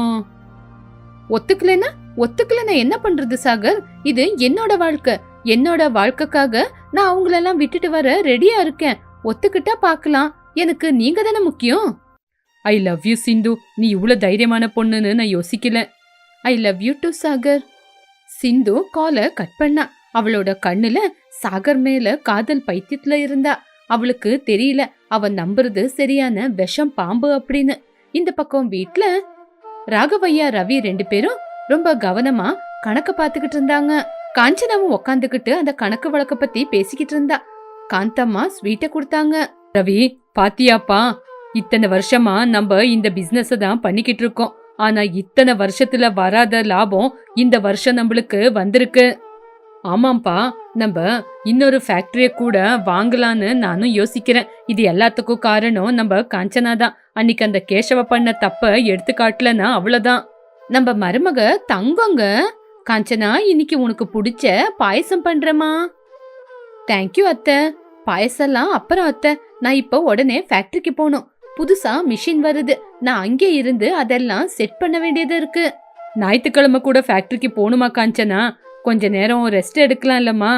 ஒத்துக்கலனா என்ன பண்றது சாகர்? இது என்னோட வாழ்க்கை. என்னோட வாழ்க்கைக்காக நான் அவங்களெல்லாம் விட்டுட்டு வர ரெடியா இருக்கேன். ஒத்துக்கிட்டா பாக்கலாம். எனக்கு நீங்க தானே முக்கியம். I love you Sindhu. நீ இவ்வளவு தைரியமான பொண்ணுன்னு நான் யோசிக்கல. I love you too Sagar. Sindhu காலை கட் பண்ணா. அவளோட கண்ணுல சாகர் மேல காதல் பைத்தியத்துல இருந்தா. அவளுக்கு தெரியல அவன் நம்புறது சரியான விஷம் பாம்பு அப்படின்னு. இந்த பக்கம் வீட்ல ராகவையா ரவி 2 பேரும் ரொம்ப கவனமா கணக்க பாத்துக்கிட்டு இருந்தாங்க. காஞ்சனாவும் உக்காந்துக்கிட்டு அந்த கணக்கு வழக்க பத்தி பேசிக்கிட்டு இருந்தா. காந்தம்மா ஸ்வீட்டை கொடுத்தாங்க. ரவி, பாத்தியாப்பா, இத்தனை வருஷமா நம்ம இந்த பிசினஸ் தான் பண்ணிக்கிட்டு இருக்கோம். ஆனா இத்தனை வருஷத்துல வராத லாபம் இந்த வருஷம் நம்மளுக்கு வந்திருக்கு. ஆமாம்பா, நம்ம இன்னொரு ஃபேக்டரிய கூட வாங்கலான்னு நானும் யோசிக்கிறேன். இது எல்லாத்துக்கும் காரணம் நம்ம காஞ்சனா தான். அன்னைக்கு அந்த கேசவ பண்ண தப்ப எடுத்து காட்டலன்னா அவ்வளவுதான். நம்ம மருமக தங்கங்க. காஞ்சனா, இன்னைக்கு உனக்கு பிடிச்ச பாயசம் பண்றமா? தேங்க்யூ அத்தை. பாயசம்லாம் அப்புறம் அத்தை. நான் இப்ப உடனே ஃபேக்டரிக்கு போகணும். புதுசா மிஷின் வருது. நான் அங்கே இருந்து அதெல்லாம் செட் பண்ண வேண்டியது இருக்கு. ஞாயிற்றுக்கிழமை கூட ஃபேக்டரிக்கு போகணுமா காஞ்சனா? கொஞ்ச நேரம் ரெஸ்ட் எடுக்கலாம் இல்லம்மா?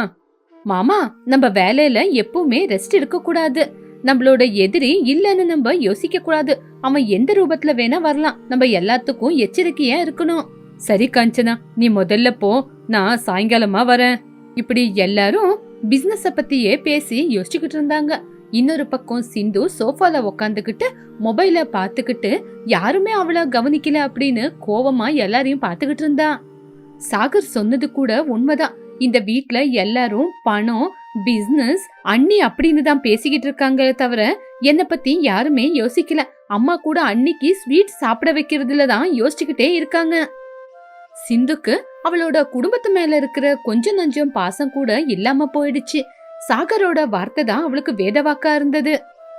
மாமா, நம்ம வேலையில எப்பவுமே ரெஸ்ட் எடுக்க கூடாது. நம்மளோட எதிரி இல்லன்னு நம்ம யோசிக்க கூடாது. அவன் எந்த ரூபத்துல வேணா வரலாம். நம்ம எல்லாத்துக்கும் எச்சரிக்கையா இருக்கணும். சரி காஞ்சனா, நீ முதல்ல போ. நான் சாயங்காலமா வரேன். இப்படி எல்லாரும் பிசினஸ பத்தியே பேசி யோசிச்சுக்கிட்டு இருந்தாங்க. இன்னொரு பக்கம் சிந்து சோஃபால உக்காந்துக்கிட்டு மொபைல பாத்துக்கிட்டு யாருமே அவளை கவனிக்கல அப்படின்னு கோவமா எல்லாரையும் பாத்துக்கிட்டு இருந்தா. சாகர் சொன்னது கூட உண்மைதான். இந்த வீட்ல எல்லாரும் பணம், பிசினஸ், அண்ணி அப்படின்னு தான் பேசிக்கிட்டு இருக்காங்க தவிர என்ன பத்தி யாருமே யோசிக்கல. அம்மா கூட அன்னிக்கு ஸ்வீட் சாப்பிட வைக்கிறதுல தான் யோசிச்சுக்கிட்டே இருக்காங்க. சிந்துக்கு அவளோட குடும்பத்து மேல இருக்கிற கொஞ்சம் நஞ்சம் பாசம் கூட இல்லாம போயிடுச்சு. சாகரோட வார்த்தை தான் அவளுக்கு வேதவாக்கா இருந்தது.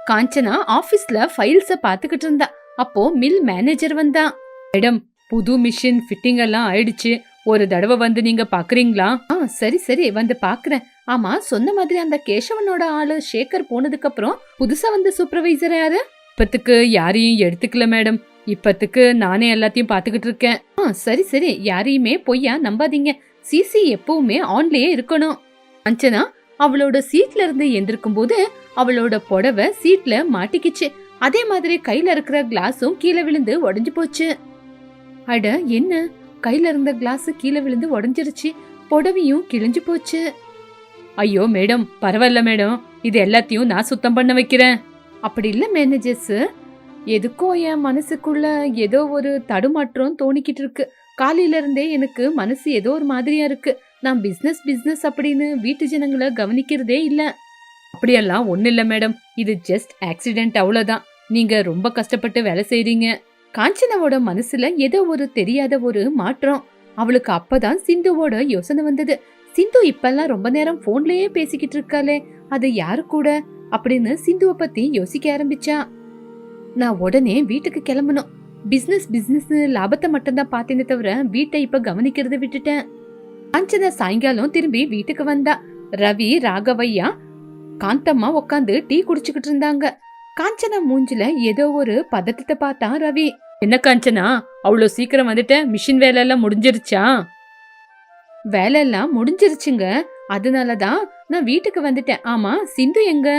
காஞ்சனா ஆபீஸ்ல ஃபைல்ஸ பாத்துக்கிட்டு இருந்தா. அப்போ மில் மேனேஜர் வந்தா. மேடம், புது மிஷின் ஃபிட்டிங் எல்லாம் ஆயிடுச்சு. ஒரு தடவை வந்து நீங்க பாக்குறீங்களா? சரி சரி, வந்து பாக்குறேன். ஆமா, சொன்ன மாதிரி அந்த கேசவனோட ஆளு சேகர் போனதுக்கு அப்புறம் புதுசா வந்த சூப்பர்வைசர் யாரு? இப்பத்துக்கு யாரையும் எடுத்துக்கல மேடம். இப்பத்துக்கு நானே எல்லாத்தையும் பாத்துக்கிட்டு இருக்கேன். சரி சரி, யாரையுமே பொய்யா நம்பாதீங்க. சிசி எப்பவுமே ஆன்லயே இருக்கணும். காஞ்சனா அவளோட சீட்ல இருந்து எந்திருக்கும் போது அவளோட புடவை சீட்ல மாட்டிக்கிச்சு. அதே மாதிரி கையில இருக்கிற கிளாஸும் கீழே விழுந்து உடைஞ்சு போச்சு. அட என்ன, கையில இருந்த கிளாஸ் கீழே விழுந்து உடைஞ்சிருச்சு. புடவையும் கிழிஞ்சு போச்சு. ஐயோ மேடம், பரவாயில்ல மேடம், இது எல்லாத்தையும் நான் சுத்தம் பண்ண வைக்கிறேன். அப்படி இல்ல மேனேஜர்ஸ், எதுக்கோ என் மனசுக்குள்ள ஏதோ ஒரு தடுமாற்றம் தோணிக்கிட்டு இருக்கு. காலையில இருந்தே எனக்கு மனசு ஏதோ ஒரு மாதிரியா இருக்கு. நான் பிசினஸ் அப்படின்னு வீட்டு ஜனங்களை கவனிக்கிறதே இல்ல. அப்படியெல்லாம் ஒண்ணு இல்ல மேடம், இது ஜஸ்ட் ஆக்சிடென்ட், அவ்வளவுதான். நீங்க ரொம்ப கஷ்டப்பட்டு வேலை செய்றீங்க. காஞ்சனாவோட மனசுல ஏதோ ஒரு தெரியாத ஒரு மாற்றம். அவளுக்கு அப்பதான் சிந்துவோட யோசனை வந்தது. சிந்து இப்பெல்லாம் ரொம்ப நேரம் போன்லயே பேசிக்கிட்டு இருக்காளே, அது யாரு கூட அப்படின்னு சிந்துவை பத்தி யோசிக்க ஆரம்பிச்சா. நான் உடனே வீட்டுக்கு கிளம்பணும். பிசினஸ் பிசினஸ் லாபத்தை மட்டும்தான் பார்த்தேனே தவிர வீட்டை இப்ப கவனிக்கிறத விட்டுட்டேன். காஞ்சனா சாயங்காலம் திரும்பி வீட்டுக்கு வந்தா. ரவி, ராகவையா, காந்தம்மா உட்காந்து டீ குடிச்சுக்கிட்டு இருந்தாங்க. காஞ்சனா மூஞ்சில ஏதோ ஒரு பதட்டத்தை பார்த்தான் ரவி. என்ன காஞ்சனா, அவ்வளோ சீக்கிரம் வந்துட்ட? மிஷின் வேலை எல்லாம் முடிஞ்சிருச்சா? வேலை எல்லாம் முடிஞ்சிருச்சுங்க, அதனாலதான் நான் வீட்டுக்கு வந்துட்டேன். ஆமா, சிந்து எங்க?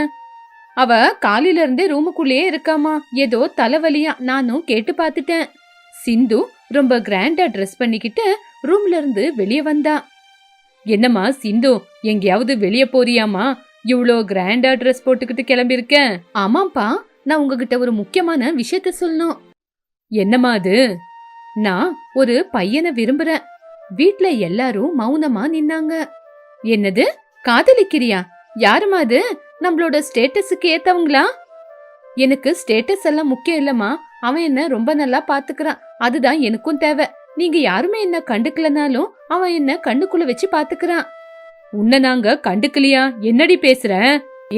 அவ காலையில இருந்தே ரூமுக்குள்ளேயே இருக்காமா, ஏதோ தலைவலியா. நானும் கேட்டு பாத்துட்டேன். சிந்து ரொம்ப கிராண்டா ட்ரெஸ் பண்ணிக்கிட்டு ரூம்ல இருந்து வெளியே வந்தா. என்னம்மா சிந்து, எங்கேயாவது வெளியே போறியாமா? இவ்வளோ கிராண்டா ட்ரெஸ் போட்டுக்கிட்டு கிளம்பியிருக்க? ஆமாப்பா, நான் உங்ககிட்ட ஒரு முக்கியமான விஷயத்த சொல்லணும். என்னம்மா அது? நான் ஒரு பையனை விரும்புறேன். வீட்ல எல்லாரும் மௌனமா நின்னாங்க. என்னது, காதலிக்கிறியா? யாருமா அது? நம்மளோட ஸ்டேட்டஸுக்கு ஏத்தவங்களா? எனக்கு ஸ்டேட்டஸ் எல்லாம் முக்கியம் இல்லம்மா. அவன் என்ன ரொம்ப நல்லா பாத்துக்கிறான், அதுதான் எனக்கும் தேவை. நீங்க யாருமே என்ன கண்டுக்கலனாலும் அவன் என்ன கண்ணுக்குள்ள வச்சு பாத்துக்கிறான். உன்னை நாங்க கண்டுக்கலையா? என்னடி பேசுற?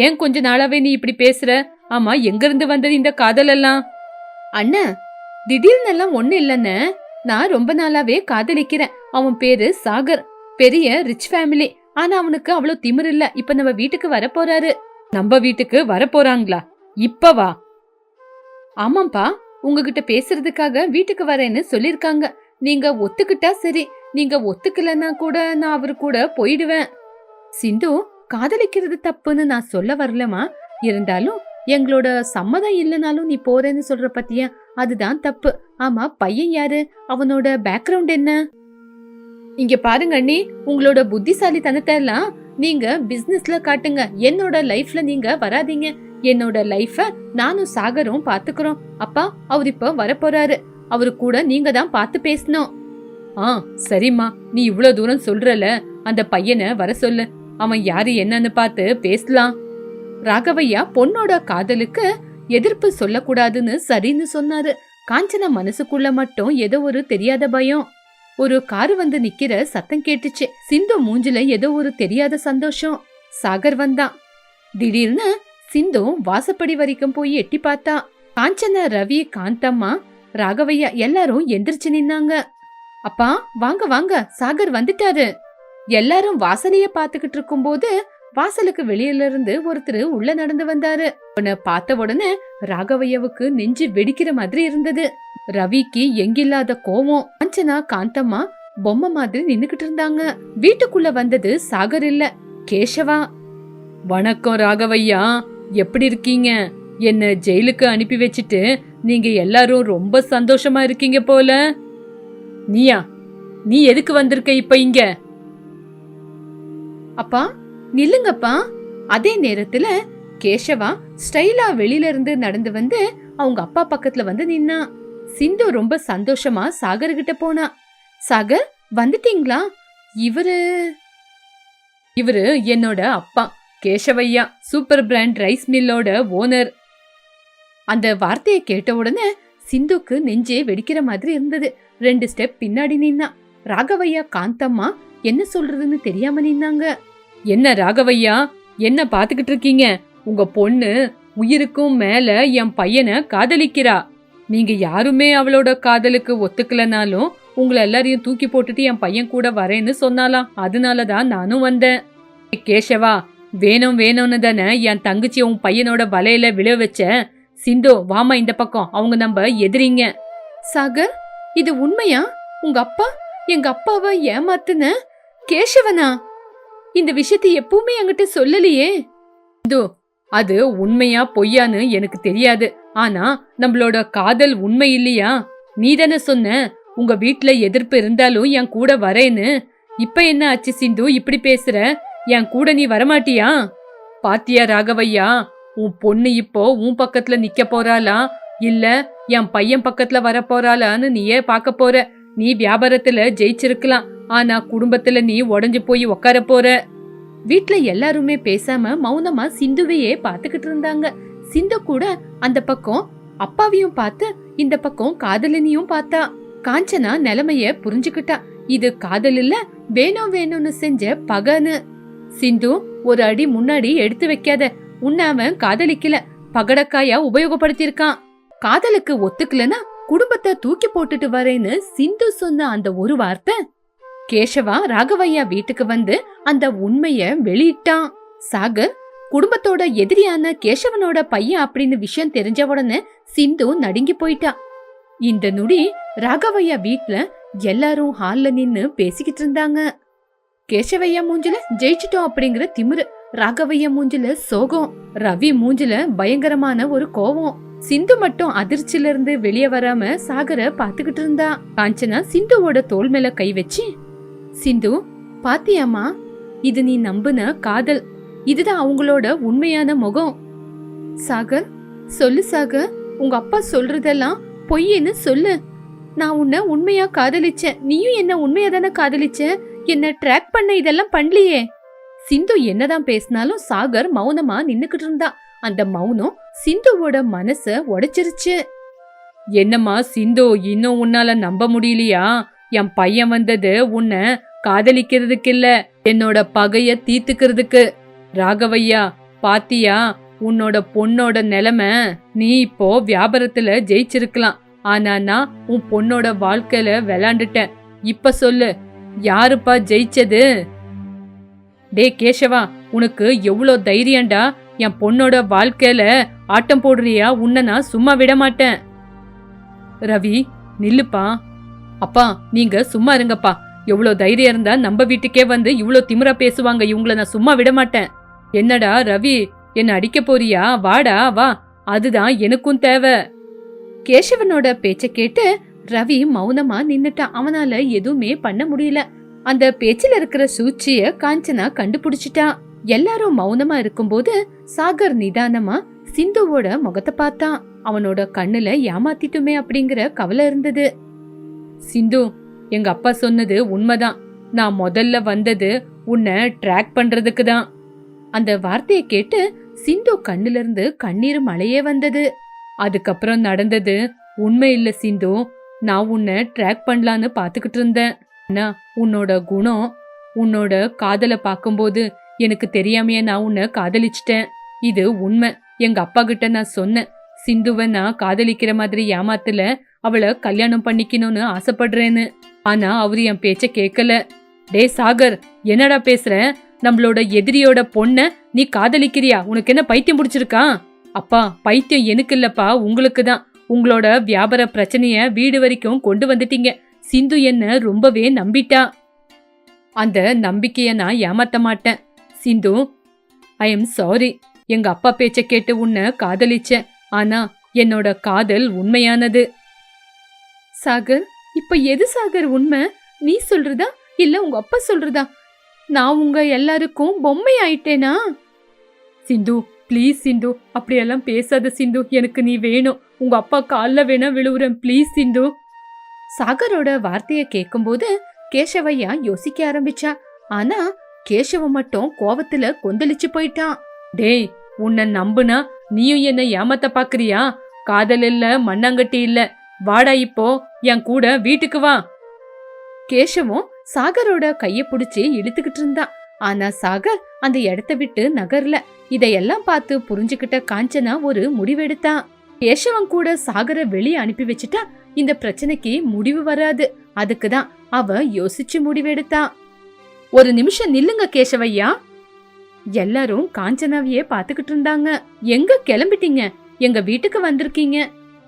ஏன் கொஞ்ச நாளாவே நீ இப்படி பேசுற? ஆமா, எங்க இருந்து வந்தது இந்த காதல் எல்லாம்? அண்ணா, திடீர்னு எல்லாம் ஒண்ணு இல்லன்னு. நான் ரொம்ப நாளாவே காதலிக்கிறேன். அவன் பேரு சாகர். பெரிய ரிச் ஃபேமிலி. ஆனா அவனுக்கு அவ்வளவு திமிரு இல்ல. இப்ப நம்ம வீட்டுக்கு வர போறாரு. நம்ம வீட்டுக்கு வர போறாங்களா? இப்பவா? ஆமாப்பா, உங்ககிட்ட பேசுறதுக்காக வீட்டுக்கு வரேன்னு சொல்லிருக்காங்க. நீங்க ஒத்துக்கிட்டா சரி, நீங்க ஒத்துக்கலன்னா கூட நான் அவரு கூட போயிடுவேன். சிந்து, காதலிக்கிறது தப்புன்னு நான் சொல்ல வரலமா. இருந்தாலும் எங்களோட சம்மதம் இல்லைனாலும் நீ போறேன்னு சொல்ற பத்தியா, அதுதான் தப்பு. ஆமா, பையன் யாரு? அவனோட பேக்ரவுண்ட் என்ன? இங்க பாருங்க அண்ணி, உங்களோட புத்திசாலித்தனத்தை எல்லாம் நீங்க பிசினஸ்ல காட்டுங்க. என்னோட லைஃப்ல நீங்க வராதீங்க. என்னோட லைஃப நானும் சாகரும் பாத்துக்கிறோம். அப்பா, அவர் இப்ப வரப்போறாரு. அவரு கூட நீங்க தான் பார்த்து பேசணும். சரிம்மா, நீ இவ்ளோ தூரம் சொல்றல, அந்த பையனை வர சொல்லு. அவன் யாரு என்னன்னு பார்த்து பேசலாம். ராகவையா பொண்ணோட காதலுக்கு எதிர்ப்பு சொல்லக்கூடாதுன்னு சரின்னு சொன்னாரு. காஞ்சனா மனசுக்குள்ள மட்டும் ஏதோ ஒரு தெரியாத பயம். ஒரு காரு வந்து நிக்கிற சத்தம் கேட்டுச்சு. சிந்து மூஞ்சில ஏதோ ஒரு தெரியாத சந்தோஷம். சாகர் வந்தான். திடீர்னு சிந்து வாசப்படி வரைக்கும் போய் எட்டி பார்த்தா. காஞ்சனா, ரவி, காந்தம்மா, ராகவையா எல்லாரும் எந்திரிச்சு நின்னாங்க. அப்பா, வாங்க வாங்க, சாகர் வந்துட்டாரு. எல்லாரும் வாசலைய பாத்துக்கிட்டு இருக்கும் போது வாசலுக்கு வெளியில இருந்து ஒருத்தர் உள்ள நடந்து வந்தாரு. அவனை பார்த்த உடனே ராகவையாவுக்கு நெஞ்சு வெடிக்கிற மாதிரி இருந்தது. ரவிக்கு எங்கில்லாத கோவம். காஞ்சனா, காந்தம்மா பொம்மை மாதிரி நின்னுகிட்டு இருந்தாங்க. வீட்டுக்குள்ள வந்தது சாகர் இல்ல, கேசவா. வணக்கம் ராகவையா, எப்படி இருக்கீங்க? என்ன ஜெயிலுக்கு அனுப்பி வச்சிட்டு நீங்க எல்லாரும் ரொம்ப சந்தோஷமா இருக்கீங்க போல. நீ எதுக்கு வந்திருக்க இப்ப இங்க? அப்பா நில்லுங்கப்பா. அதே நேரத்துல கேசவா ஸ்டைலா வெளியில இருந்து நடந்து வந்து அவங்க அப்பா பக்கத்துல வந்து நின்னா. சிந்து ரொம்ப சந்தோஷமா சாகர் கிட்ட போனா. சாகர், வந்துட்டீங்களா? இவரு என்னோட அப்பா கேசவையா, சூப்பர் பிராண்ட் ரைஸ் மில்லோட ஓனர். அந்த வார்த்தையை கேட்ட உடனே சிந்துக்கு நெஞ்சே வெடிக்கிற மாதிரி இருந்தது. 2 ஸ்டெப் பின்னாடி நின்னா. ராகவையா, காந்தம்மா என்ன சொல்றதுன்னு தெரியாம நின்னாங்க. என்ன ராகவையா, என்ன பாத்துக்கிட்டு இருக்கீங்க? உங்க பொண்ணு உயிருக்கும் மேல என் பையனை காதலிக்கிறா. நீங்க யாருமே அவளோட காதலுக்கு ஒத்துக்கலனாலும் உங்களை எல்லாரையும் தூக்கி போட்டுட்டு என் பையன் கூட வரேன்னு சொன்னாலாம். அதனாலதான் நானும் வந்தேன். கேசவா, வேணும்னு தானே என் தங்கச்சி உன் பையனோட வலையில விழ வச்ச. சிந்து, வாமா இந்த பக்கம், அவங்க நம்ம எதிரிங்க. சாகர், இது உண்மையா? உங்க அப்பா எங்க அப்பாவை ஏமாத்துன கேசவனா? இந்த விஷயத்தை எப்பவுமே என்கிட்ட சொல்லலையே. அது உண்மையா பொய்யான்னு எனக்கு தெரியாது. ஆனா நம்மளோட காதல் உண்மை இல்லையா? நீ தானே சொன்ன உங்க வீட்ல எதிர்ப்பு இருந்தாலும் என் கூட வரேன்னு. இப்ப என்ன ஆச்சு சிந்து, இப்படி பேசுற? என் கூட நீ வரமாட்டியா? பாத்தியா ராகவையா, உன் பொண்ணு இப்போ உன் பக்கத்துல நிக்க போறாளா இல்ல என் பையன் பக்கத்துல வர போறாளான்னு நீயே பாக்க போற. நீ வியாபாரத்துல ஜெயிச்சிருக்கலாம், ஆனா குடும்பத்துல நீ உடைஞ்சு போய் உட்கார போற. வீட்ல எல்லாருமே பேசாம மௌனமா சிந்துவையே பாத்துக்கிட்டு இருந்தாங்க. சிந்து கூட அந்த பக்கம் அப்பாவையும் பார்த்து இந்த பக்கம் காதலனையும் பார்த்தா. காஞ்சனா நிலைமைய புரிஞ்சுக்கிட்டா. இது காதல் இல்ல, வேணும் வேணும்னு செஞ்ச பகன்னு. சிந்து, ஒரு அடி முன்னாடி எடுத்து வைக்காத. உன்னை அவன் காதலிக்கல, பகடக்காயா உபயோகப்படுத்திருக்கான். காதலுக்கு ஒத்துக்கலனா குடும்பத்தை தூக்கி போட்டுட்டு வரேன்னு சிந்து சொன்ன அந்த ஒரு வார்த்தை கேசவா ராகவையா வீட்டுக்கு வந்து அந்த உண்மைய வெளியிட்டான். சாகர் குடும்பத்தோட எதிரியான கேசவனோட பையன் அப்படின்னு விஷயம் தெரிஞ்ச உடனே சிந்து நடுங்கி போயிட்டா. இந்த நொடி ராகவையா வீட்ல எல்லாரும் ஹால்ல நின்னு பேசிக்கிட்டு இருந்தாங்க. கேசவையா மூஞ்சில ஜெயிச்சிட்டோம் அப்படிங்கிற திமிரு, ராகவையா மூஞ்சில சோகம், ரவி மூஞ்சில பயங்கரமான ஒரு கோவம். சிந்து மட்டும் அதிர்ச்சியில இருந்து வெளியே வராம சாகர பாத்துக்கிட்டு இருந்தா. காஞ்சனா சிந்துவோட தோள் மேல கை வச்சு, சிந்து பாத்தியாமா, இது நீ நம்புன காதல், இதுதான் அவங்களோட உண்மையான முகம். சாகர், சொல்லு சாகர், உங்க அப்பா சொல்றதெல்லாம் பொய்ன்னு சொல்லு. நான் உன்னை உண்மையா காதலிச்சேன், நீயும் என்ன உண்மையா தானே காதலிச்ச, என்ன ட்ராக் பண்ண இதெல்லாம் பண்ணலையே. சிந்து என்னதான் பேசினாலும் சாகர் மௌனமா நின்னுக்கிட்டு இருந்தா. அந்த மௌனம் சிந்துவோட மனச உடைச்சிருச்சு. என்னம்மா சிந்து, இன்னும் உன்னால நம்ப முடியலையா? என் பையன் வந்தது உன்னை காதலிக்கிறதுக்கு இல்ல, என்னோட பகைய தீர்த்துக்கிறதுக்கு. ராகவையா பாத்தியா, உன்னோட பொண்ணோட நிலைமை, நீ இப்போ வியாபாரத்துல ஜெயிச்சிருக்கலாம், ஆனா நான் உன் பொண்ணோட வாழ்க்கையில விளையாண்டுட்டேன். இப்ப சொல்லு, யாருப்பா ஜெயிச்சது? டே கேசவா, உனக்கு எவ்வளோ தைரியம்டா, என் பொண்ணோட வாழ்க்கையில ஆட்டம் போடுறியா? உன்னை நான் சும்மா விட மாட்டேன். ரவி நில்லுப்பா. அப்பா நீங்க சும்மா இருங்கப்பா. எவ்வளோ தைரியம் இருந்தா நம்ம வீட்டுக்கே வந்து இவ்வளோ திமிரா பேசுவாங்க, இவங்கள நான் சும்மா விட மாட்டேன். என்னடா ரவி, என்ன அடிக்க போறியா? வாடா வா, அதுதான் எனக்கும் தேவை. கேசவனோட பேச்ச கேட்டு ரவி மௌனமா நின்னுட்டான். அவனால எதுவுமே பண்ண முடியல. அந்த பேச்சில இருக்கிற சூழ்ச்சிய காஞ்சனா கண்டுபிடிச்சிட்டா. எல்லாரும் மௌனமா இருக்கும்போது சாகர் நிதானமா சிந்துவோட முகத்தை பார்த்தான். அவனோட கண்ணுல ஏமாத்திட்டுமே அப்படிங்கிற கவலை இருந்தது. சிந்து, எங்க அப்பா சொன்னது உண்மைதான். நான் முதல்ல வந்தது உன்னை ட்ராக் பண்றதுக்கு தான். அந்த வார்த்தையை கேட்டு சிந்து கண்ணுல இருந்து கண்ணீர் மழையே வந்தது. அதுக்கப்புறம் நடந்தது உண்மை இல்ல சிந்து. நான் உன்னை ட்ராக் பண்ணலான்னு பாத்துக்கிட்டு இருந்தேன். ஆனா உன்னோட குணம், உன்னோட காதலை பார்க்கும்போது எனக்கு தெரியாமையே நான் உன்னை காதலிச்சிட்டேன். இது உண்மை. எங்க அப்பா கிட்ட நான் சொன்னேன், சிந்துவை நான் காதலிக்கிற மாதிரி ஏமாத்தல, அவளை கல்யாணம் பண்ணிக்கணும்னு ஆசைப்படுறேன்னு. ஆனா அவரு என் பேச்ச கேட்கல. டே சாகர், என்னடா பேசுற? நம்மளோட எதிரியோட பொண்ண நீ காதலிக்கிறியா? உனக்கு என்ன பைத்தியம் பிடிச்சிருக்கா? அப்பா, பைத்தியம் எனக்கு இல்லப்பா, உங்களுக்கு தான். உங்களோட வியாபார பிரச்சனைய வீடு வரைக்கும் கொண்டு வந்துட்டீங்க. சிந்து என்ன ரொம்பவே நம்பிட்டா. அந்த நம்பிக்கைய நான் ஏமாத்த மாட்டேன். சிந்து, ஐ எம் சாரி. எங்க அப்பா பேச்ச கேட்டு உன்னை காதலிச்சேன், ஆனா என்னோட காதல் உண்மையானது. சாகர், இப்ப எது சாகர் உண்மை? நீ சொல்றதா இல்ல உங்க அப்பா சொல்றதா? நான் உங்க எல்லாருக்கும் பொம்மை ஆயிட்டேனா? சிந்து ப்ளீஸ் சிந்து, அப்படியெல்லாம் பேசாத சிந்து. எனக்கு நீ வேணும். உங்க அப்பா கால்ல வேணா விழுவுறேன், ப்ளீஸ் சிந்து. சாகரோட வார்த்தைய கேட்கும்போது கேசவையா யோசிக்க ஆரம்பிச்சா. ஆனா கேசவ மட்டும் கோவத்துல கொந்தளிச்சு போயிட்டான். டேய், உன்னை நம்புனா நீயும் என்ன ஏமாத்த பாக்குறியா? காதல் இல்ல, மண்ணாங்கட்டி இல்ல. வாடா இப்போ என் கூட வீட்டுக்கு வா. கேசவும் சாகரோட கைய புடிச்சு இழுத்துக்கிட்டு இருந்தான். ஆனா சாகர் அந்த இடத்த விட்டு நகர்ல. இதையெல்லாம் பார்த்து புரிஞ்சுக்கிட்ட காஞ்சனா ஒரு முடிவெடுத்தான். கேசவன் கூட சாகரை வெளியே அனுப்பி வச்சுட்டா இந்த பிரச்சனைக்கு முடிவு வராது. அதுக்குதான் அவ யோசிச்சு முடிவெடுத்தான். ஒரு நிமிஷம் நில்லுங்க கேசவையா. எல்லாரும் காஞ்சனாவையே பாத்துக்கிட்டு இருந்தாங்க. எங்க கிளம்பிட்டீங்க? எங்க வீட்டுக்கு வந்திருக்கீங்க.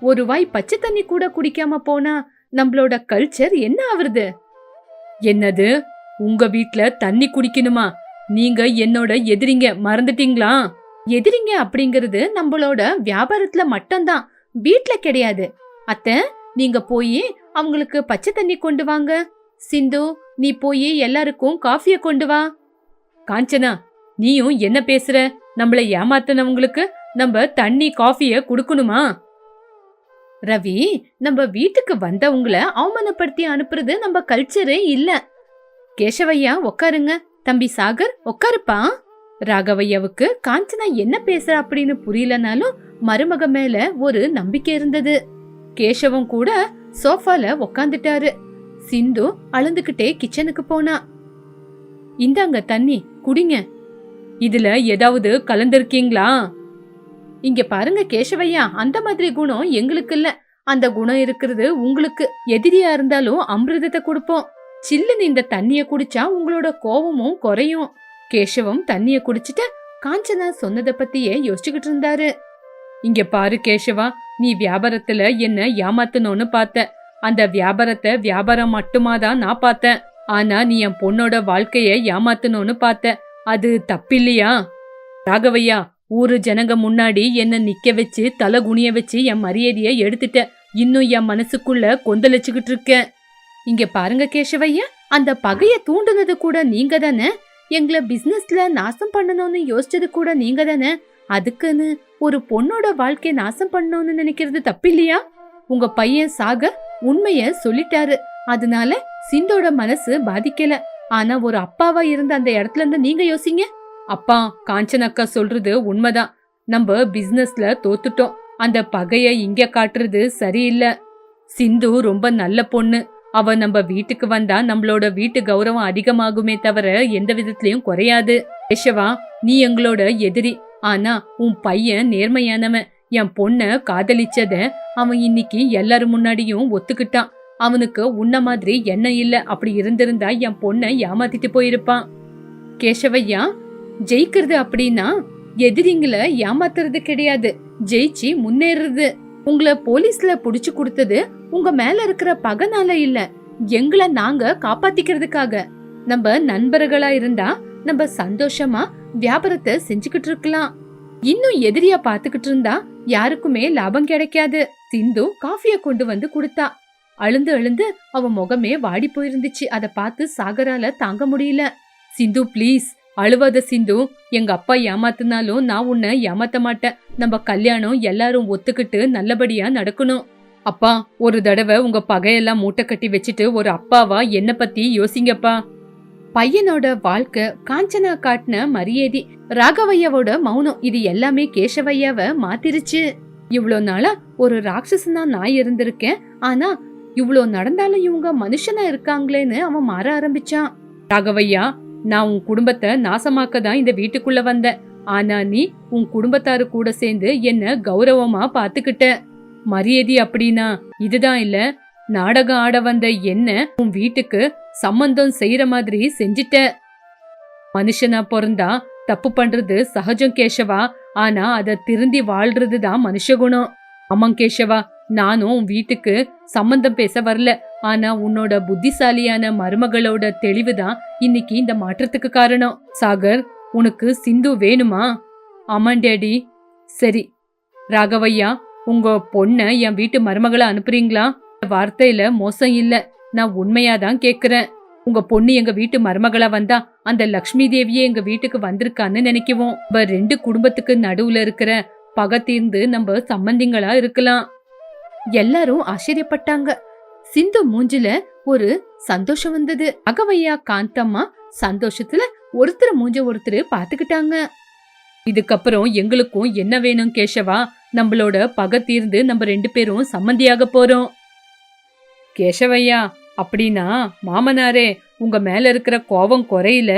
ஒரு வாய் பச்சை தண்ணி கூட குடிக்காம போனா நம்மளோட கல்ச்சர் என்ன ஆவறது? என்னது, உங்க வீட்ல தண்ணி குடிக்கணுமா? நீங்க என்னோட எதிரிங்க, மறந்துட்டீங்களா? எதிரிங்க அப்படிங்கறது நம்மளோட வியாபாரத்துல மட்டும்தான், வீட்ல கிடையாது. அத்தை, நீங்க போய் அவங்களுக்கு பச்சை தண்ணி கொண்டு வாங்க. சிந்து, நீ போய் எல்லாருக்கும் காஃபிய கொண்டு வா. காஞ்சனா, நீயும் என்ன பேசுற? நம்மள ஏமாத்தினவங்களுக்கு நம்ம தண்ணி காஃபிய குடுக்கணுமா? ரவி, நம்ம வீட்டுக்கு வந்தவங்கள அவமானப்படுத்தி அனுப்புறது நம்ம கல்ச்சரே இல்ல. கேசவையா உக்காருங்க. தம்பி சாகர் உக்காருப்பா. ராகவையாவுக்கு காஞ்சனா என்ன பேசுற அப்படின்னு புரியலனாலும் மருமக மேல ஒரு நம்பிக்கை இருந்தது. கேசவம் கூட சோஃபால உக்காந்துட்டாரு. சிந்து அழுந்துகிட்டே கிச்சனுக்கு போனா. இந்தாங்க தண்ணி குடிங்க. இதுல ஏதாவது கலந்திருக்கீங்களா? இங்க பாருங்க கேசவையா, அந்த மாதிரி குணம் எங்களுக்கு இல்ல. அந்த குணம் இருக்கிறது உங்களுக்கு. எதிரியா இருந்தாலும் அமிர்தத்தை கொடுப்போம். சில்லுன்னு இந்த தண்ணிய குடிச்சா உங்களோட கோவமும் குறையும். கேசவம் தண்ணிய குடிச்சிட்டு காஞ்சனா சொன்னதை பத்தியே யோசிச்சுக்கிட்டு இருந்தாரு. இங்க பாரு கேசவா, நீ வியாபாரத்துல என்ன ஏமாத்தணும்னு பார்த்த. அந்த வியாபாரத்தை வியாபாரம் மட்டுமாதான் நான் பார்த்தேன். ஆனா நீ என் பொண்ணோட வாழ்க்கைய ஏமாத்தணும்னு பார்த்த. அது தப்பில்லையா? ராகவையா, ஊரு ஜனங்க முன்னாடி என்ன நிக்க வச்சு தலை குனிய வச்சு என் மரியாதைய எடுத்துட்ட. இன்னும் என் மனசுக்குள்ள கொந்தளிச்சுக்கிட்டு இருக்க. இங்க பாருங்க கேசவையா, அந்த பகைய தூண்டுனது கூட நீங்க தானே. எங்களை பிசினஸ்ல நாசம் பண்ணணும்னு யோசிச்சது கூட நீங்க தானே. அதுக்குன்னு ஒரு பொண்ணோட வாழ்க்கைய நாசம் பண்ணணும்னு நினைக்கிறது தப்பில்லையா? உங்க பையன் சாகர் உண்மைய சொல்லிட்டாரு. அதனால சிந்தோட மனசு பாதிக்கல. ஆனா ஒரு அப்பாவா இருந்த அந்த இடத்துல இருந்து நீங்க யோசிங்க. அப்பா, காஞ்சனக்கா சொல்றது உண்மைதான். நம்ம பிசினஸ்ல தோத்துட்டோம். அந்த பகைய இங்க காட்டுறது சரியில்லை. சிந்து ரொம்ப நல்ல பொண்ணு. அவ நம்ம வீட்டுக்கு வந்தா நம்மளோட வீட்டு கௌரவம் அதிகமாகுமே தவிர எந்த விதத்திலயும் குறையாது. கேசவா, நீ எங்களோட எதிரி. ஆனா உன் பையன் நேர்மையானவன். என் பொண்ண காதலிச்சத அவன் இன்னைக்கு எல்லாரும் முன்னாடியும் ஒத்துக்கிட்டான். அவனுக்கு உன்ன மாதிரி எண்ணம் இல்ல. அப்படி இருந்திருந்தா என் பொண்ண ஏமாத்திட்டு போயிருப்பான். கேசவையா, ஜெயிக்கிறது அப்படின்னா எதிரிங்களை ஏமாத்துறது கிடையாது, ஜெயிச்சு முன்னேறது. உங்களை போலீஸ்ல புடிச்சு கொடுத்தது உங்க மேல இருக்கிற பகனால இல்ல, எங்களை நாங்க காப்பாத்திக்கிறதுக்காக. நம்ம நண்பர்களா இருந்தா நம்ம சந்தோஷமா வியாபாரத்தை செஞ்சுக்கிட்டு இருக்கலாம். இன்னும் எதிரியா பாத்துக்கிட்டு இருந்தா யாருக்குமே லாபம் கிடைக்காது. சிந்து காஃபிய கொண்டு வந்து கொடுத்தா. அழுந்து அழுந்து அவ முகமே வாடி போயிருந்துச்சு. அத பார்த்து சாகரால தாங்க முடியல. சிந்து ப்ளீஸ் அழுவாத சிந்து. எங்க அப்பா ஏமாத்தினாலும் நான் உன்னை ஏமாத்த மாட்டேன். நம்ம கல்யாணம் எல்லாரும் ஒத்துக்கிட்டு நல்லபடியா நடக்கணும். அப்பா, ஒரு தடவை உங்க பகையெல்லாம் மூட்டை கட்டி வச்சுட்டு ஒரு அப்பாவா என்ன பத்தி யோசிங்கப்பா. பையனோட வாழ்க்கை, காஞ்சனா காட்டின மரியாதை, ராகவையாவோட மௌனம், இது எல்லாமே கேசவையாவ மாத்திருச்சு. இவ்ளோ நாளா ஒரு ராட்சசனா நான் இருந்திருக்கேன். ஆனா இவ்ளோ நடந்தாலும் இவங்க மனுஷனா இருக்காங்களேன்னு அவன் மாற ஆரம்பிச்சான். ராகவையா, நான் உன் குடும்பத்தை நாசமாக்க தான் இந்த வீட்டுக்குள்ள வந்தேன். ஆனா நீ உன் குடும்பத்தாரு கூட சேர்ந்து என்ன கௌரவமா பாத்துக்கிட்ட. மரியாதை அப்படின்னா இதுதான் இல்ல. நாடகம் ஆட வந்த என்ன உன் வீட்டுக்கு சம்பந்தம் செய்யற மாதிரி செஞ்சிட்ட. மனுஷனா பிறந்தா தப்பு பண்றது சகஜம் கேசவா. ஆனா அத திருந்தி வாழ்றதுதான் மனுஷகுணம். ஆமாம் கேசவா, நானும் உன் வீட்டுக்கு சம்பந்தம் பேச வரல. ஆனா உன்னோட புத்திசாலியான மருமகளோட தெளிவுதான் இன்னைக்கு இந்த மாற்றத்துக்கு காரணம். சாகர், உனக்கு சிந்து வேணுமா? ஆமாம் டேடி. சரி ராகவையா, உங்க பொண்ண என் வீட்டு மருமகளை அனுப்புறீங்களா? வார்த்தையில மோசம் இல்ல, நான் உண்மையாதான் கேக்குறேன். உங்க பொண்ணு எங்க வீட்டு மருமகளா வந்தா அந்த லக்ஷ்மி தேவியே எங்க வீட்டுக்கு வந்திருக்கான்னு நினைக்குவோம். நம்ம ரெண்டு குடும்பத்துக்கு நடுவுல இருக்கிற பகை தீர்ந்து நம்ம சம்பந்திங்களா இருக்கலாம். எல்லாரும் ஆச்சரியப்பட்டாங்க. சிந்து மூஞ்சில ஒரு சந்தோஷம் வந்தது. ராகவையா காந்தம்மா சந்தோஷத்துல ஒருத்தர் மூஞ்ச ஒருத்தர் பாத்துக்கிட்டாங்க. இதுக்கப்புறம் எங்களுக்கும் என்ன வேணும் கேசவா? நம்மளோட பகை தீர்ந்து நம்ம ரெண்டு பேரும் சம்மந்தியாக போறோம். கேசவையா, அப்படின்னா மாமனாரே, உங்க மேல இருக்கிற கோபம் குறையில.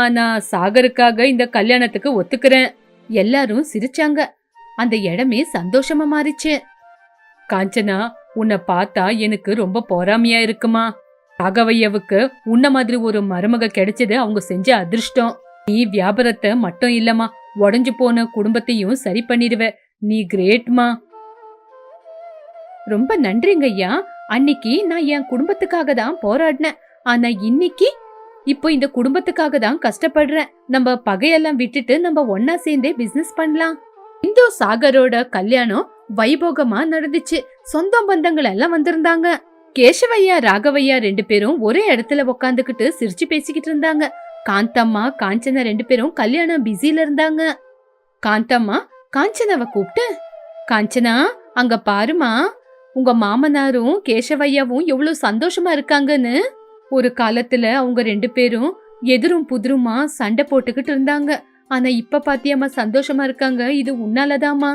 ஆனா சாகருக்காக இந்த கல்யாணத்துக்கு ஒத்துக்கிறேன். எல்லாரும் சிரிச்சாங்க. அந்த இடமே சந்தோஷமா மாறிச்சு. காஞ்சனா, உன்னை பார்த்தா எனக்கு ரொம்ப பொறாமையா இருக்குமா. ராகவையாவுக்கு உன்ன மாதிரி ஒரு மருமக கிடைச்சது அவங்க செஞ்ச அதிர்ஷ்டம். நீ வியாபாரத்தை மட்டும் இல்லமா, உடஞ்சு போன குடும்பத்தையும் சரி பண்ணிடுவ. நீ கிரேட்மா. ரொம்ப நன்றிங்க ஐயா. அன்னைக்கு நான் என் குடும்பத்துக்காக தான் போராடினேன். ஆனா இன்னைக்கு இப்போ இந்த குடும்பத்துக்காக தான் கஷ்டப்படுறேன். நம்ம பகையெல்லாம் விட்டுட்டு நம்ம ஒன்னா சேர்ந்தே பிசினஸ் பண்ணலாம். இந்தோ சாகரோட கல்யாணம் வைபோகமா நடந்துச்சு. சொந்த பந்தங்கள் எல்லாம் வந்திருந்தாங்க. கேசவையா ராகவையா ரெண்டு பேரும் ஒரே இடத்துல உக்காந்துக்கிட்டு சிரிச்சு பேசிக்கிட்டு இருந்தாங்க. காந்தம்மா காஞ்சனா ரெண்டு பேரும் கல்யாணம் பிஸில இருந்தாங்க. காந்தம்மா காஞ்சனாவை கூப்பிட்டு, காஞ்சனா அங்க பாருமா, உங்க மாமனாரும் கேசவையாவும் எவ்வளவு சந்தோஷமா இருக்காங்கன்னு. ஒரு காலத்துல அவங்க ரெண்டு பேரும் எதிரும் புதிருமா சண்டை போட்டுக்கிட்டு இருந்தாங்க. ஆனா இப்ப பாத்தியாமா சந்தோஷமா இருக்காங்க. இது உன்னாலதாமா.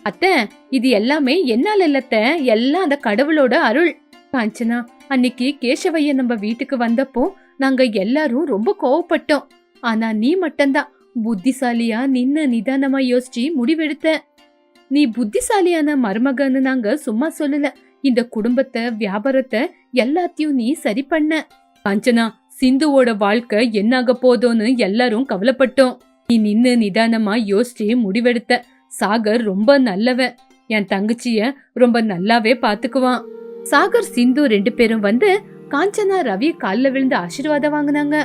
அத்தை, இது எல்லாமே என்னால இல்லத்த, எல்லாம் அந்த கடவுளோட அருள். காஞ்சனா, அன்னைக்கு கேசவைய நம்ம வீட்டுக்கு வந்தப்போ நாங்க எல்லாரும் ரொம்ப கோவப்பட்டோம். ஆனா நீ மட்டும்தான் புத்திசாலியா நின்னு நிதானமா யோசிச்சு முடிவெடுத்த. நீ புத்திசாலியான மருமகன்னு நாங்க சும்மா சொல்லல. இந்த குடும்பத்தை, வியாபாரத்தை எல்லாத்தையும் நீ சரி பண்ண. காஞ்சனா, சிந்துவோட வாழ்க்கை என்னாக போதோன்னு எல்லாரும் கவலைப்பட்டோம். நீ நின்னு நிதானமா யோசிச்சு முடிவெடுத்த. சாகர் ரொம்ப நல்லவன். என் தங்கச்சிய ரொம்ப நல்லாவே பாத்துக்குவான். சாகர், சிந்து 2 பேரும் வந்து காஞ்சனா ரவி கால்ல விழுந்து ஆசீர்வாதம் வாங்கினாங்க.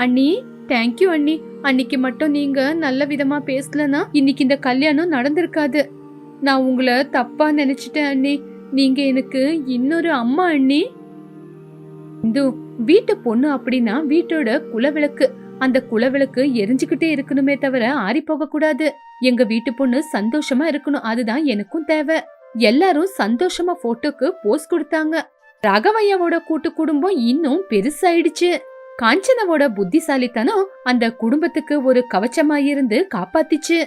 அண்ணி, தேங்க்யூ அண்ணி. அன்னைக்கு மட்டும் நீங்க நல்ல விதமா பேசலனா இன்னைக்கு இந்த கல்யாணம் நடந்திருக்காது. நான் உங்களை தப்பா நினைச்சிட்டேன் அண்ணி. நீங்க எனக்கு இன்னொரு அம்மா அண்ணி. இந்து, வீட்டு பொண்ணு அப்படின்னா வீட்டோட குலவிளக்கு. அந்த குலவிளக்கு எரிஞ்சுக்கிட்டே இருக்கணுமே தவிர ஆறி போக கூடாது. எங்க வீட்டு பொண்ணு சந்தோஷமா இருக்கணும், அதுதான் எனக்கும் தேவை. எல்லாரும் சந்தோஷமா போட்டோக்கு போஸ் கொடுத்தாங்க. ராகவையாவோட கூட்டு குடும்பம் இன்னும் பெருசாயிடுச்சு. காஞ்சனாவோட புத்திசாலித்தனம் அந்த குடும்பத்துக்கு ஒரு கவச்சமாயிருந்து காப்பாத்திச்சு.